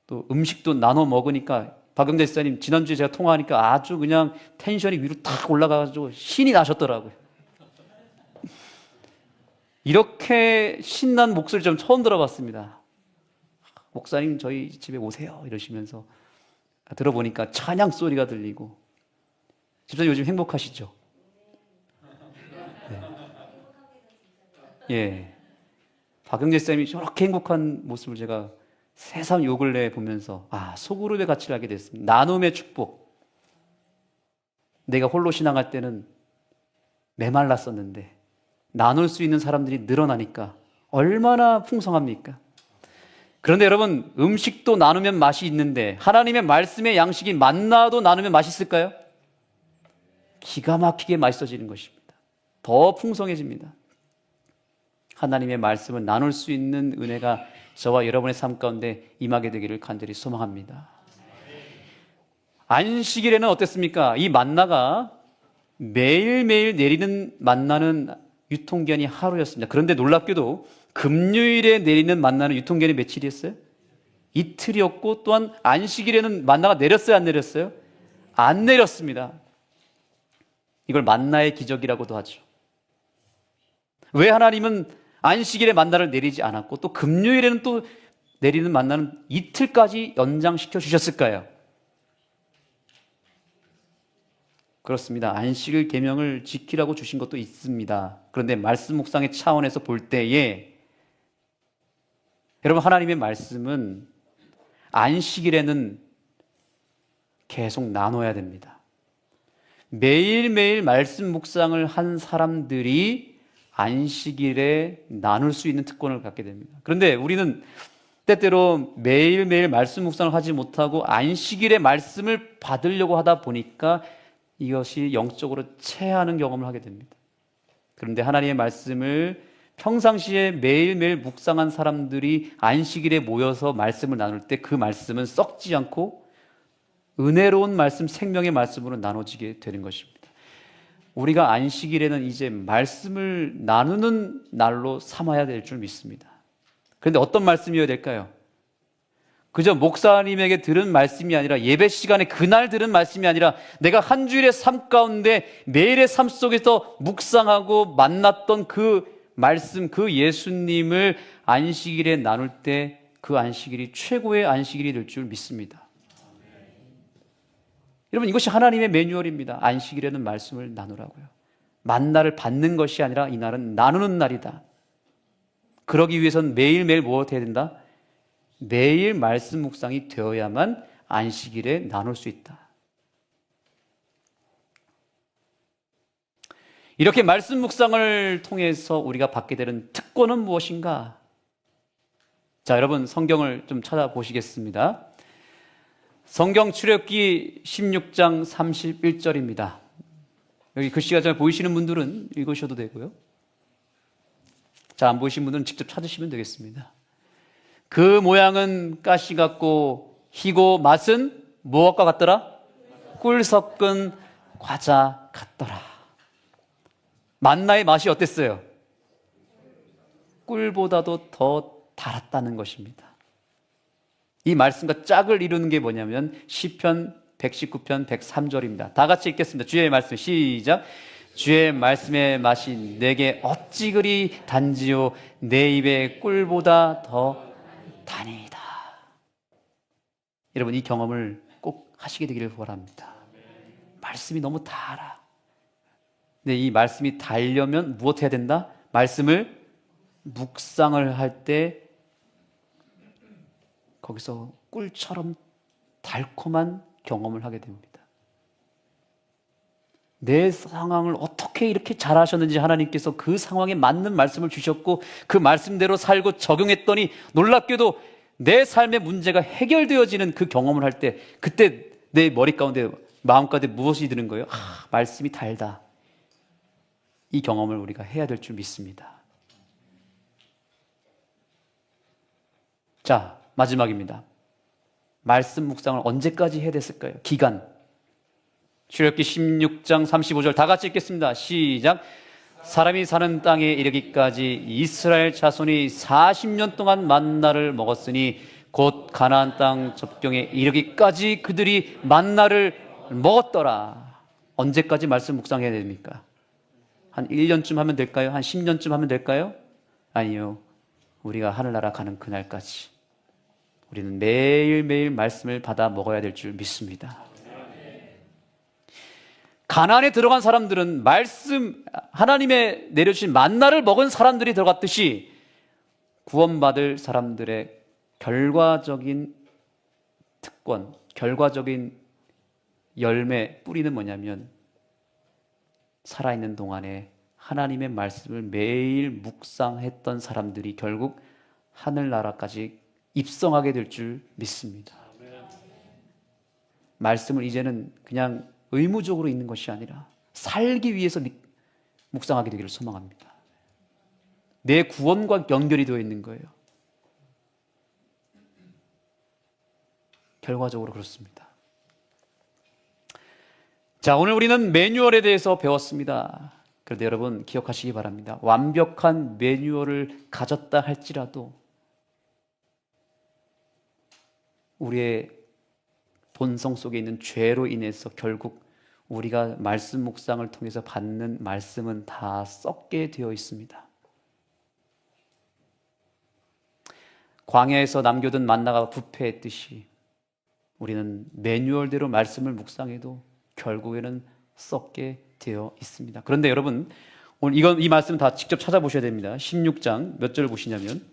Speaker 1: 또 음식도 나눠 먹으니까 박영재 집사님 지난주에 제가 통화하니까 아주 그냥 텐션이 위로 탁 올라가가지고 신이 나셨더라고요. 이렇게 신난 목소리 좀 처음 들어봤습니다. 목사님 저희 집에 오세요 이러시면서 들어보니까 찬양 소리가 들리고. 집사님 요즘 행복하시죠? 네. 예. 박영재 쌤이 저렇게 행복한 모습을 제가 새삼 요 근래 보면서 소그룹의 가치를 알게 됐습니다. 나눔의 축복. 내가 홀로 신앙할 때는 메말랐었는데 나눌 수 있는 사람들이 늘어나니까 얼마나 풍성합니까? 그런데 여러분, 음식도 나누면 맛이 있는데 하나님의 말씀의 양식이 만나도 나누면 맛있을까요? 기가 막히게 맛있어지는 것입니다. 더 풍성해집니다. 하나님의 말씀을 나눌 수 있는 은혜가 저와 여러분의 삶 가운데 임하게 되기를 간절히 소망합니다. 안식일에는 어땠습니까? 이 만나가 매일매일 내리는 만나는 유통기한이 하루였습니다. 그런데 놀랍게도 금요일에 내리는 만나는 유통기한이 며칠이었어요? 이틀이었고, 또한 안식일에는 만나가 내렸어요, 안 내렸어요? 안 내렸습니다. 이걸 만나의 기적이라고도 하죠. 왜 하나님은 안식일에 만나를 내리지 않았고 또 금요일에는 또 내리는 만나는 이틀까지 연장시켜 주셨을까요? 그렇습니다. 안식일 계명을 지키라고 주신 것도 있습니다. 그런데 말씀 묵상의 차원에서 볼 때에 여러분, 하나님의 말씀은 안식일에는 계속 나눠야 됩니다. 매일매일 말씀 묵상을 한 사람들이 안식일에 나눌 수 있는 특권을 갖게 됩니다. 그런데 우리는 때때로 매일매일 말씀 묵상을 하지 못하고 안식일에 말씀을 받으려고 하다 보니까 이것이 영적으로 체하는 경험을 하게 됩니다. 그런데 하나님의 말씀을 평상시에 매일매일 묵상한 사람들이 안식일에 모여서 말씀을 나눌 때 그 말씀은 썩지 않고 은혜로운 말씀, 생명의 말씀으로 나눠지게 되는 것입니다. 우리가 안식일에는 이제 말씀을 나누는 날로 삼아야 될 줄 믿습니다. 그런데 어떤 말씀이어야 될까요? 그저 목사님에게 들은 말씀이 아니라, 예배 시간에 그날 들은 말씀이 아니라 내가 한 주일의 삶 가운데 매일의 삶 속에서 묵상하고 만났던 그 말씀, 그 예수님을 안식일에 나눌 때 그 안식일이 최고의 안식일이 될 줄 믿습니다. 여러분, 이것이 하나님의 매뉴얼입니다. 안식일에는 말씀을 나누라고요. 만나를 받는 것이 아니라 이날은 나누는 날이다. 그러기 위해서는 매일매일 무엇 해야 된다? 매일 말씀 묵상이 되어야만 안식일에 나눌 수 있다. 이렇게 말씀 묵상을 통해서 우리가 받게 되는 특권은 무엇인가? 자, 여러분 성경을 좀 찾아보시겠습니다. 성경 출애굽기 16장 31절입니다. 여기 글씨가 잘 보이시는 분들은 읽으셔도 되고요. 잘 안 보이시는 분들은 직접 찾으시면 되겠습니다. 그 모양은 가시 같고 희고 맛은 무엇과 같더라? 꿀 섞은 과자 같더라. 만나의 맛이 어땠어요? 꿀보다도 더 달았다는 것입니다. 이 말씀과 짝을 이루는 게 뭐냐면 시편 119편 103절입니다. 다 같이 읽겠습니다. 주의 말씀 시작. 주의 말씀의 맛이 내게 어찌 그리 단지요 내 입에 꿀보다 더 다니이다. 여러분 이 경험을 꼭 하시게 되기를 바랍니다. 말씀이 너무 달아. 근데 이 말씀이 달려면 무엇 해야 된다? 말씀을 묵상을 할 때 거기서 꿀처럼 달콤한 경험을 하게 됩니다. 내 상황을 어떻게 이렇게 잘하셨는지 하나님께서 그 상황에 맞는 말씀을 주셨고 그 말씀대로 살고 적용했더니 놀랍게도 내 삶의 문제가 해결되어지는 그 경험을 할 때 그때 내 머리 가운데 마음 가운데 무엇이 드는 거예요? 말씀이 달다. 이 경험을 우리가 해야 될 줄 믿습니다. 자, 마지막입니다. 말씀 묵상을 언제까지 해야 됐을까요? 기간. 출애굽기 16장 35절 다 같이 읽겠습니다. 시작. 사람이 사는 땅에 이르기까지 이스라엘 자손이 40년 동안 만나를 먹었으니 곧 가나안 땅 접경에 이르기까지 그들이 만나를 먹었더라. 언제까지 말씀 묵상해야 됩니까? 한 1년쯤 하면 될까요? 한 10년쯤 하면 될까요? 아니요. 우리가 하늘나라 가는 그날까지 우리는 매일매일 말씀을 받아 먹어야 될 줄 믿습니다. 가나안에 들어간 사람들은 말씀, 하나님의 내려주신 만나를 먹은 사람들이 들어갔듯이 구원받을 사람들의 결과적인 특권, 결과적인 열매, 뿌리는 뭐냐면 살아있는 동안에 하나님의 말씀을 매일 묵상했던 사람들이 결국 하늘나라까지 입성하게 될 줄 믿습니다. 말씀을 이제는 그냥 의무적으로 읽는 것이 아니라 살기 위해서 묵상하게 되기를 소망합니다. 내 구원과 연결이 되어 있는 거예요. 결과적으로 그렇습니다. 자, 오늘 우리는 매뉴얼에 대해서 배웠습니다. 그런데 여러분 기억하시기 바랍니다. 완벽한 매뉴얼을 가졌다 할지라도 우리의 본성 속에 있는 죄로 인해서 결국 우리가 말씀 묵상을 통해서 받는 말씀은 다 썩게 되어 있습니다. 광야에서 남겨둔 만나가 부패했듯이 우리는 매뉴얼대로 말씀을 묵상해도 결국에는 썩게 되어 있습니다. 그런데 여러분 오늘 이 말씀 다 직접 찾아보셔야 됩니다. 16장 몇 절 보시냐면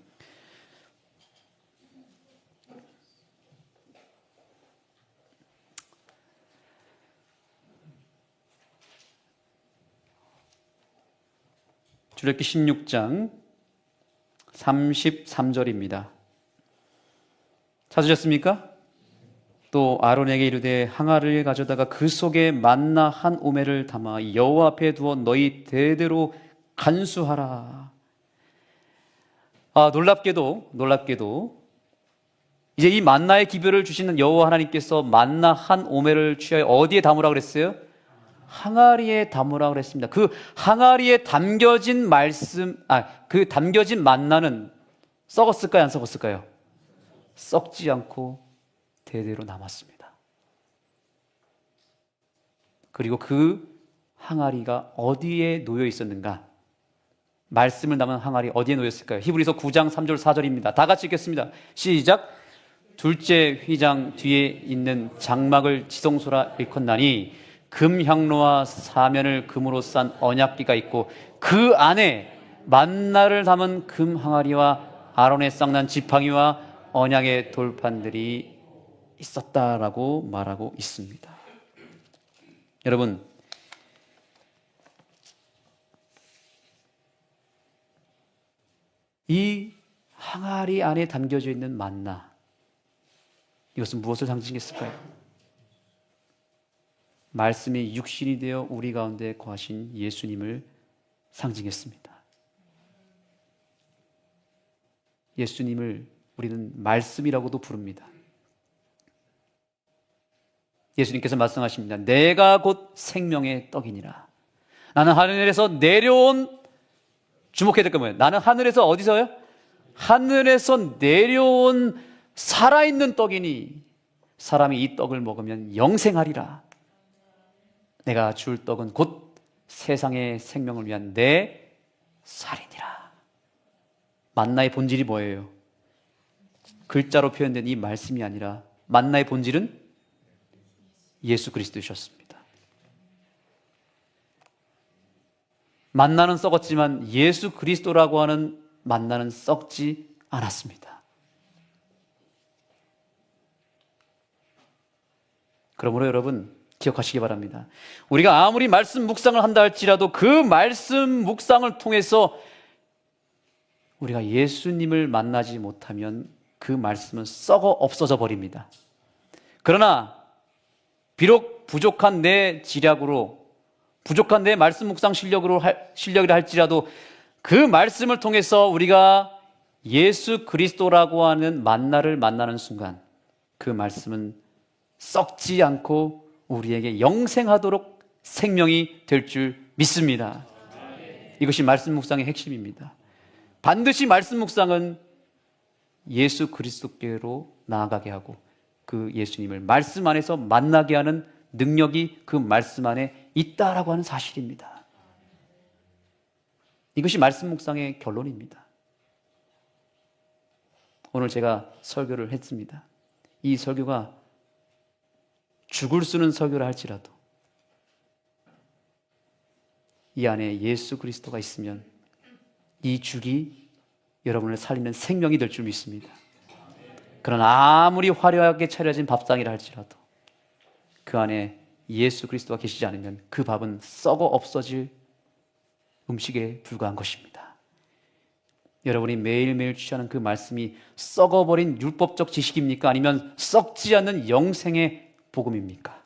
Speaker 1: 출애굽기 16장 33절입니다. 찾으셨습니까? 또 아론에게 이르되 항아리를 가져다가 그 속에 만나 한 오매를 담아 여호와 앞에 두어 너희 대대로 간수하라. 놀랍게도 이제 이 만나의 기별을 주시는 여호와 하나님께서 만나 한 오매를 취하여 어디에 담으라 그랬어요? 항아리에 담으라 그랬습니다. 그 항아리에 담겨진 말씀, 그 담겨진 만나는 썩었을까요? 안 썩었을까요? 썩지 않고 대대로 남았습니다. 그리고 그 항아리가 어디에 놓여 있었는가? 말씀을 담은 항아리 어디에 놓였을까요? 히브리서 9장 3절 4절입니다. 다 같이 읽겠습니다. 시작. 둘째 휘장 뒤에 있는 장막을 지성소라 일컫나니 금향로와 사면을 금으로 싼 언약궤가 있고 그 안에 만나를 담은 금 항아리와 아론의 쌍난 지팡이와 언약의 돌판들이 있었다라고 말하고 있습니다. 여러분, 이 항아리 안에 담겨져 있는 만나, 이것은 무엇을 상징했을까요? 말씀이 육신이 되어 우리 가운데 거하신 예수님을 상징했습니다. 예수님을 우리는 말씀이라고도 부릅니다. 예수님께서 말씀하십니다. 내가 곧 생명의 떡이니라. 나는 하늘에서 내려온, 주목해야 될 거 뭐예요? 나는 하늘에서 어디서요? 하늘에서 내려온 살아있는 떡이니 사람이 이 떡을 먹으면 영생하리라. 내가 줄 떡은 곧 세상의 생명을 위한 내 살이니라. 만나의 본질이 뭐예요? 글자로 표현된 이 말씀이 아니라 만나의 본질은 예수 그리스도셨습니다. 만나는 썩었지만 예수 그리스도라고 하는 만나는 썩지 않았습니다. 그러므로 여러분 기억하시기 바랍니다. 우리가 아무리 말씀 묵상을 한다 할지라도 그 말씀 묵상을 통해서 우리가 예수님을 만나지 못하면 그 말씀은 썩어 없어져 버립니다. 그러나 비록 부족한 내 지략으로, 부족한 내 말씀 묵상 실력이라 할지라도 그 말씀을 통해서 우리가 예수 그리스도라고 하는 만나를 만나는 순간 그 말씀은 썩지 않고 우리에게 영생하도록 생명이 될 줄 믿습니다. 이것이 말씀 묵상의 핵심입니다. 반드시 말씀 묵상은 예수 그리스도께로 나아가게 하고 그 예수님을 말씀 안에서 만나게 하는 능력이 그 말씀 안에 있다라고 하는 사실입니다. 이것이 말씀 묵상의 결론입니다. 오늘 제가 설교를 했습니다. 이 설교가 죽을 쓰는 설교라 할지라도 이 안에 예수 그리스도가 있으면 이 죽이 여러분을 살리는 생명이 될 줄 믿습니다. 그러나 아무리 화려하게 차려진 밥상이라 할지라도 그 안에 예수 그리스도가 계시지 않으면 그 밥은 썩어 없어질 음식에 불과한 것입니다. 여러분이 매일매일 취하는 그 말씀이 썩어버린 율법적 지식입니까? 아니면 썩지 않는 영생의 복음입니까?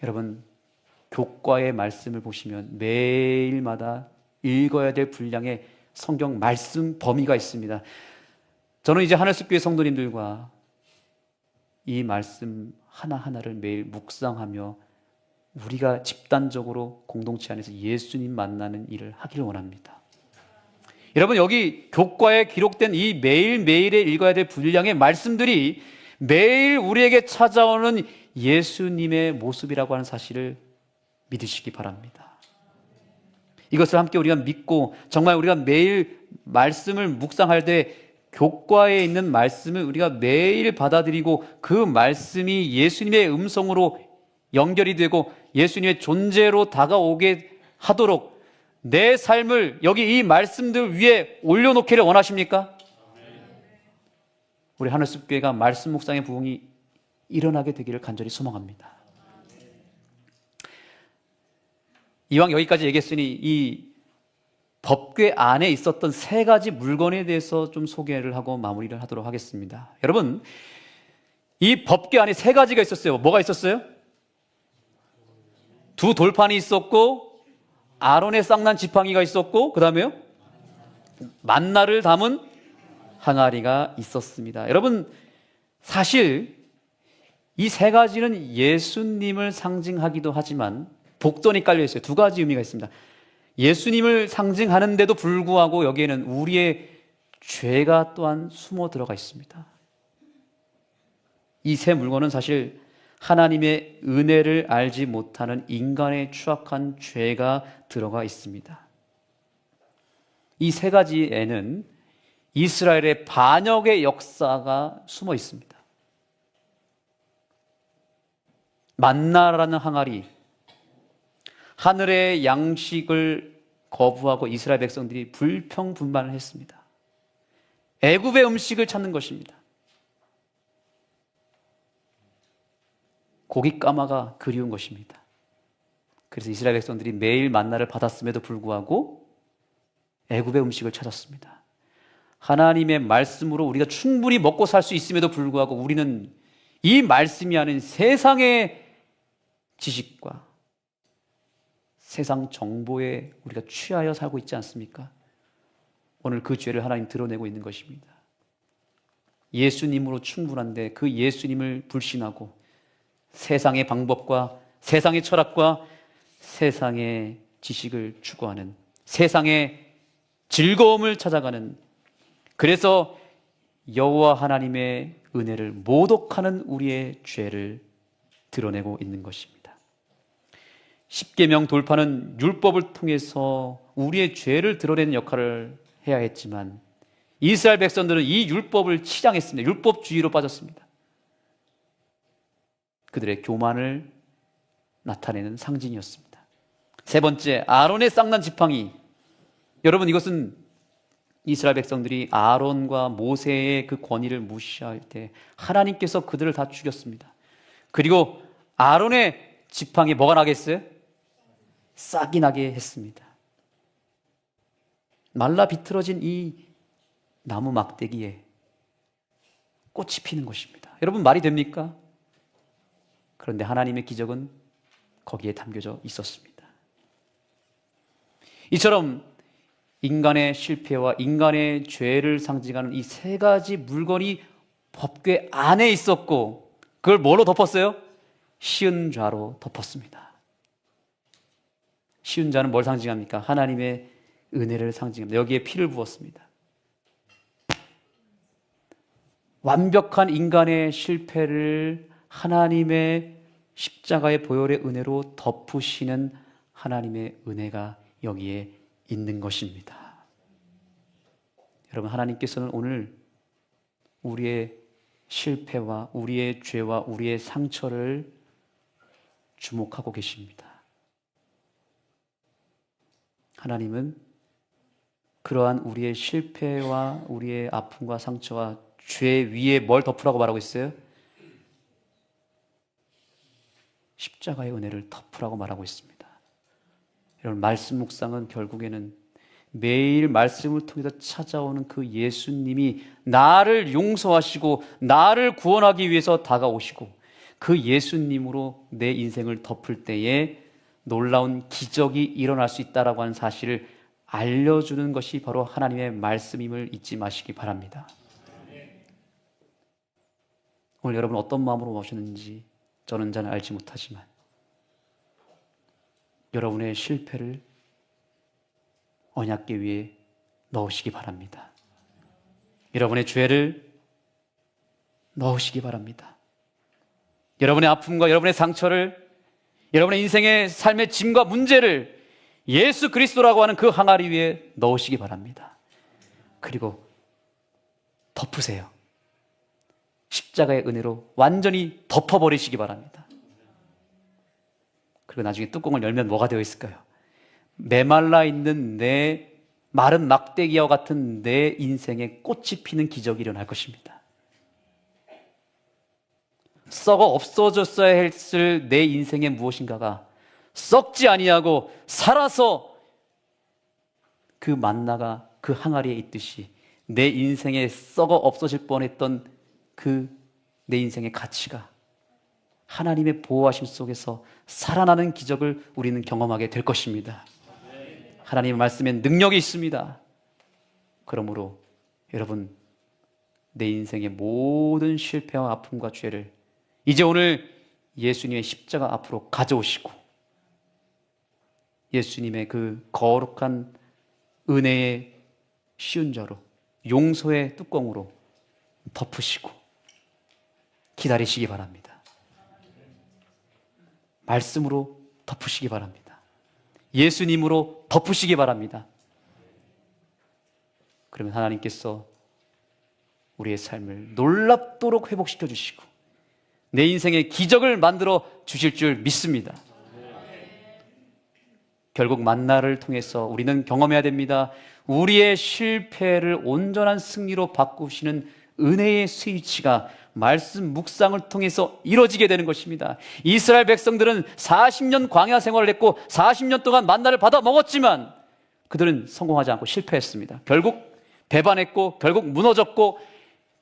Speaker 1: 여러분, 교과의 말씀을 보시면 매일마다 읽어야 될 분량의 성경 말씀 범위가 있습니다. 저는 이제 하늘숲교회 성도님들과 이 말씀 하나하나를 매일 묵상하며 우리가 집단적으로 공동체 안에서 예수님 만나는 일을 하기를 원합니다. 여러분, 여기 교과에 기록된 이 매일매일에 읽어야 될 분량의 말씀들이 매일 우리에게 찾아오는 예수님의 모습이라고 하는 사실을 믿으시기 바랍니다. 이것을 함께 우리가 믿고 정말 우리가 매일 말씀을 묵상할 때 교과에 있는 말씀을 우리가 매일 받아들이고 그 말씀이 예수님의 음성으로 연결이 되고 예수님의 존재로 다가오게 하도록 내 삶을 여기 이 말씀들 위에 올려놓기를 원하십니까? 우리 하늘숲교회가 말씀 묵상의 부흥이 일어나게 되기를 간절히 소망합니다. 이왕 여기까지 얘기했으니 이 법궤 안에 있었던 세 가지 물건에 대해서 좀 소개를 하고 마무리를 하도록 하겠습니다. 여러분, 이 법궤 안에 세 가지가 있었어요. 뭐가 있었어요? 두 돌판이 있었고 아론의 쌍난 지팡이가 있었고 그 다음에요? 만나를 담은 항아리가 있었습니다. 여러분, 사실 이 세 가지는 예수님을 상징하기도 하지만 복선이 깔려 있어요. 두 가지 의미가 있습니다. 예수님을 상징하는데도 불구하고 여기에는 우리의 죄가 또한 숨어 들어가 있습니다. 이 세 물건은 사실 하나님의 은혜를 알지 못하는 인간의 추악한 죄가 들어가 있습니다. 이 세 가지에는 이스라엘의 반역의 역사가 숨어 있습니다. 만나라는 항아리, 하늘의 양식을 거부하고 이스라엘 백성들이 불평불만을 했습니다. 애굽의 음식을 찾는 것입니다. 고기 까마가 그리운 것입니다. 그래서 이스라엘 백성들이 매일 만나를 받았음에도 불구하고 애굽의 음식을 찾았습니다. 하나님의 말씀으로 우리가 충분히 먹고 살 수 있음에도 불구하고 우리는 이 말씀이 아닌 세상의 지식과 세상 정보에 우리가 취하여 살고 있지 않습니까? 오늘 그 죄를 하나님 드러내고 있는 것입니다. 예수님으로 충분한데 그 예수님을 불신하고 세상의 방법과 세상의 철학과 세상의 지식을 추구하는, 세상의 즐거움을 찾아가는, 그래서 여호와 하나님의 은혜를 모독하는 우리의 죄를 드러내고 있는 것입니다. 십계명 돌파는 율법을 통해서 우리의 죄를 드러내는 역할을 해야 했지만 이스라엘 백성들은 이 율법을 치장했습니다. 율법주의로 빠졌습니다. 그들의 교만을 나타내는 상징이었습니다. 세 번째, 아론의 쌍난 지팡이. 여러분, 이것은 이스라엘 백성들이 아론과 모세의 그 권위를 무시할 때 하나님께서 그들을 다 죽였습니다. 그리고 아론의 지팡이에 뭐가 나겠어요? 싹이 나게 했습니다. 말라 비틀어진 이 나무 막대기에 꽃이 피는 것입니다. 여러분, 말이 됩니까? 그런데 하나님의 기적은 거기에 담겨져 있었습니다. 이처럼 인간의 실패와 인간의 죄를 상징하는 이 세 가지 물건이 법궤 안에 있었고 그걸 뭐로 덮었어요? 시은좌로 덮었습니다. 시은좌는 뭘 상징합니까? 하나님의 은혜를 상징합니다. 여기에 피를 부었습니다. 완벽한 인간의 실패를 하나님의 십자가의 보혈의 은혜로 덮으시는 하나님의 은혜가 여기에 있는 것입니다. 여러분, 하나님께서는 오늘 우리의 실패와 우리의 죄와 우리의 상처를 주목하고 계십니다. 하나님은 그러한 우리의 실패와 우리의 아픔과 상처와 죄 위에 뭘 덮으라고 말하고 있어요? 십자가의 은혜를 덮으라고 말하고 있습니다. 여러분, 말씀 묵상은 결국에는 매일 말씀을 통해서 찾아오는 그 예수님이 나를 용서하시고 나를 구원하기 위해서 다가오시고 그 예수님으로 내 인생을 덮을 때에 놀라운 기적이 일어날 수 있다라고 하는 사실을 알려주는 것이 바로 하나님의 말씀임을 잊지 마시기 바랍니다. 오늘 여러분 어떤 마음으로 오셨는지 저는 잘 알지 못하지만 여러분의 실패를 언약궤 위에 넣으시기 바랍니다. 여러분의 죄를 넣으시기 바랍니다. 여러분의 아픔과 여러분의 상처를, 여러분의 인생의 삶의 짐과 문제를 예수 그리스도라고 하는 그 항아리 위에 넣으시기 바랍니다. 그리고 덮으세요. 십자가의 은혜로 완전히 덮어버리시기 바랍니다. 그리고 나중에 뚜껑을 열면 뭐가 되어 있을까요? 메말라 있는 내 마른 막대기와 같은 내 인생에 꽃이 피는 기적이 일어날 것입니다. 썩어 없어졌어야 했을 내 인생의 무엇인가가 썩지 아니하고 살아서 그 만나가 그 항아리에 있듯이 내 인생에 썩어 없어질 뻔했던 그 내 인생의 가치가 하나님의 보호하심 속에서 살아나는 기적을 우리는 경험하게 될 것입니다. 하나님의 말씀에 능력이 있습니다. 그러므로 여러분, 내 인생의 모든 실패와 아픔과 죄를 이제 오늘 예수님의 십자가 앞으로 가져오시고 예수님의 그 거룩한 은혜의 시은자로 용서의 뚜껑으로 덮으시고 기다리시기 바랍니다. 말씀으로 덮으시기 바랍니다. 예수님으로 덮으시기 바랍니다. 그러면 하나님께서 우리의 삶을 놀랍도록 회복시켜 주시고 내 인생의 기적을 만들어 주실 줄 믿습니다. 결국 만나를 통해서 우리는 경험해야 됩니다. 우리의 실패를 온전한 승리로 바꾸시는 은혜의 스위치가 말씀 묵상을 통해서 이루어지게 되는 것입니다. 이스라엘 백성들은 40년 광야 생활을 했고 40년 동안 만나를 받아 먹었지만 그들은 성공하지 않고 실패했습니다. 결국 배반했고 결국 무너졌고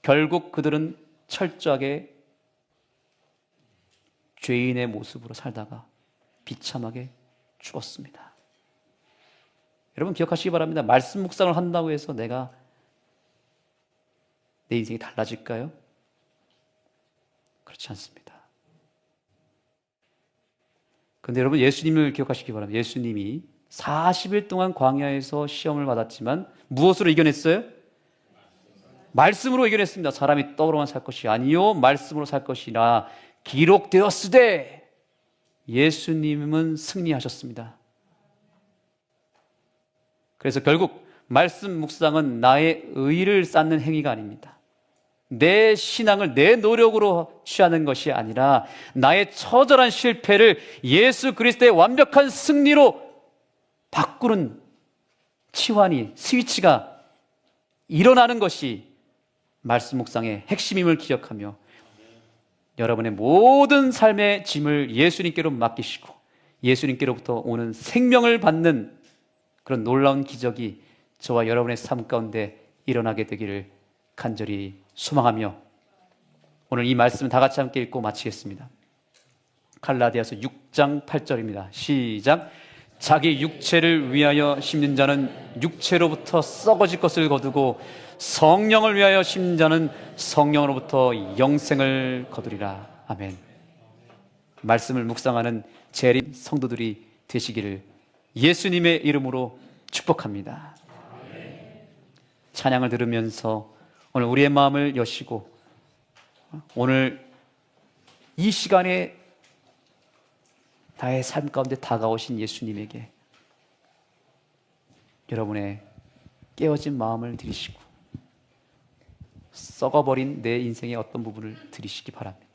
Speaker 1: 결국 그들은 철저하게 죄인의 모습으로 살다가 비참하게 죽었습니다. 여러분 기억하시기 바랍니다. 말씀 묵상을 한다고 해서 내가 내 인생이 달라질까요? 그렇지 않습니다. 그런데 여러분 예수님을 기억하시기 바랍니다. 예수님이 40일 동안 광야에서 시험을 받았지만 무엇으로 이겨냈어요? 말씀으로 이겨냈습니다. 사람이 떡으로만 살 것이 아니요 말씀으로 살 것이라 기록되었으되 예수님은 승리하셨습니다. 그래서 결국 말씀 묵상은 나의 의를 쌓는 행위가 아닙니다. 내 신앙을 내 노력으로 취하는 것이 아니라 나의 처절한 실패를 예수 그리스도의 완벽한 승리로 바꾸는 치환이, 스위치가 일어나는 것이 말씀 묵상의 핵심임을 기억하며 여러분의 모든 삶의 짐을 예수님께로 맡기시고 예수님께로부터 오는 생명을 받는 그런 놀라운 기적이 저와 여러분의 삶 가운데 일어나게 되기를 간절히 소망하며 오늘 이 말씀 다 같이 함께 읽고 마치겠습니다. 갈라디아서 6장 8절입니다. 시작. 자기 육체를 위하여 심는 자는 육체로부터 썩어질 것을 거두고 성령을 위하여 심는 자는 성령으로부터 영생을 거두리라. 아멘. 말씀을 묵상하는 재림 성도들이 되시기를 예수님의 이름으로 축복합니다. 찬양을 들으면서 오늘 우리의 마음을 여시고 오늘 이 시간에 나의 삶 가운데 다가오신 예수님에게 여러분의 깨어진 마음을 드리시고 썩어버린 내 인생의 어떤 부분을 드리시기 바랍니다.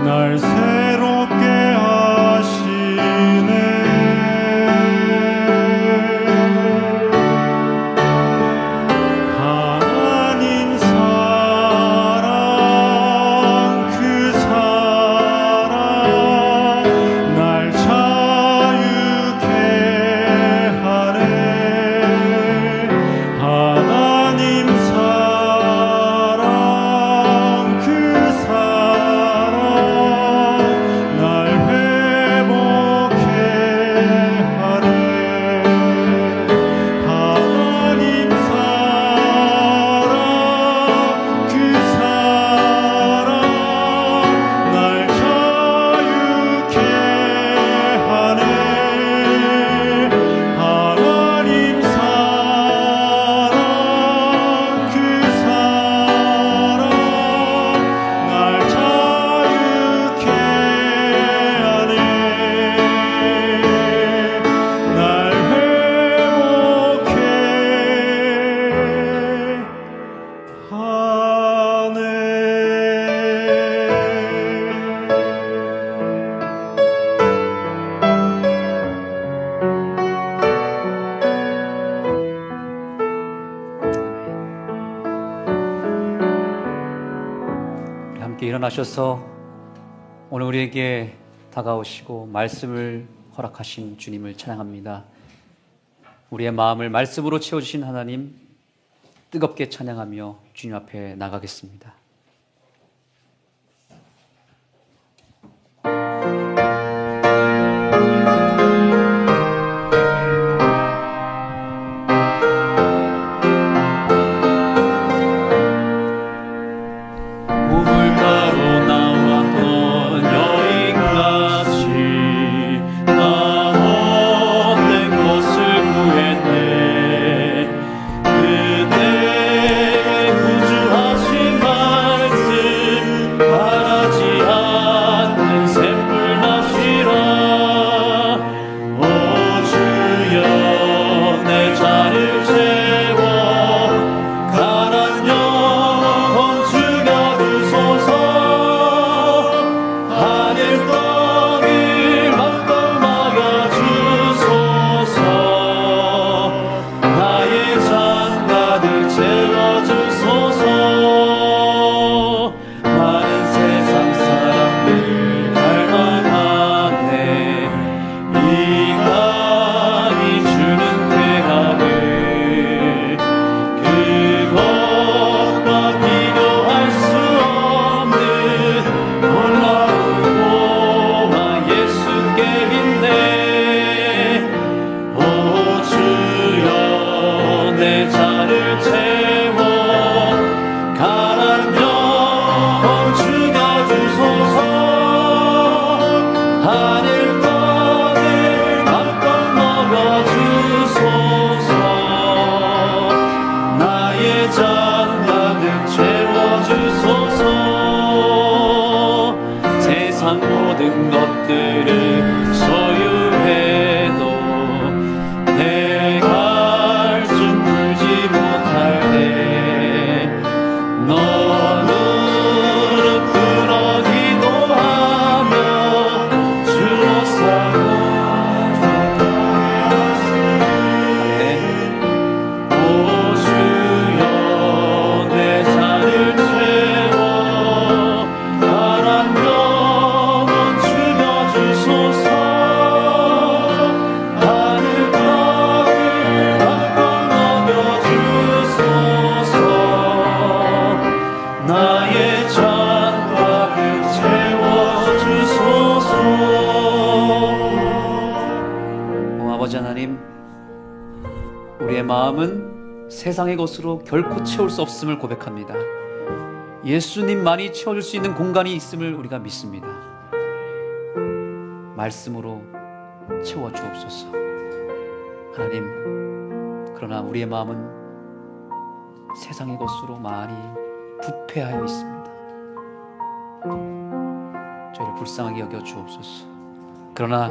Speaker 2: 날 새롭게 하시
Speaker 1: 일어나셔서 오늘 우리에게 다가오시고 말씀을 허락하신 주님을 찬양합니다. 우리의 마음을 말씀으로 채워주신 하나님, 뜨겁게 찬양하며 주님 앞에 나가겠습니다.
Speaker 2: 모든 것들을 소유해도 내가 알 줄 풀지 못할 때 너 무릎 꿇어 기도하며 주로 사랑하게 하시네. 오 주여 내 잔을 채워 바라며
Speaker 1: 아버지 하나님, 우리의 마음은 세상의 것으로 결코 채울 수 없음을 고백합니다. 예수님만이 채워줄 수 있는 공간이 있음을 우리가 믿습니다. 말씀으로 채워주옵소서. 하나님, 그러나 우리의 마음은 세상의 것으로 많이 부패하여 있습니다. 저희를 불쌍하게 여겨주옵소서. 그러나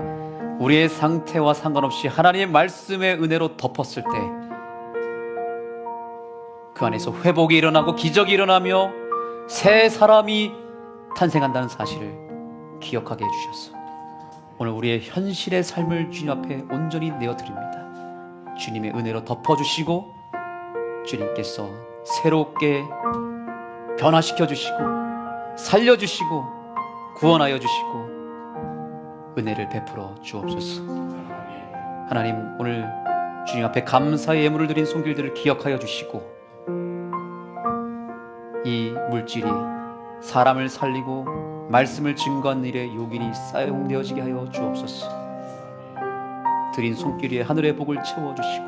Speaker 1: 우리의 상태와 상관없이 하나님의 말씀의 은혜로 덮었을 때 그 안에서 회복이 일어나고 기적이 일어나며 새 사람이 탄생한다는 사실을 기억하게 해주셔서 오늘 우리의 현실의 삶을 주님 앞에 온전히 내어드립니다. 주님의 은혜로 덮어주시고 주님께서 새롭게 변화시켜 주시고 살려주시고 구원하여 주시고 은혜를 베풀어 주옵소서. 하나님, 오늘 주님 앞에 감사의 예물을 드린 손길들을 기억하여 주시고 이 물질이 사람을 살리고 말씀을 증거한 일에 요긴히 사용되어지게 하여 주옵소서. 드린 손길 위에 하늘의 복을 채워주시고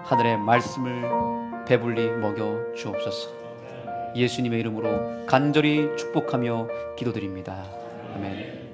Speaker 1: 하늘의 말씀을 배불리 먹여 주옵소서. 예수님의 이름으로 간절히 축복하며 기도드립니다. 아멘.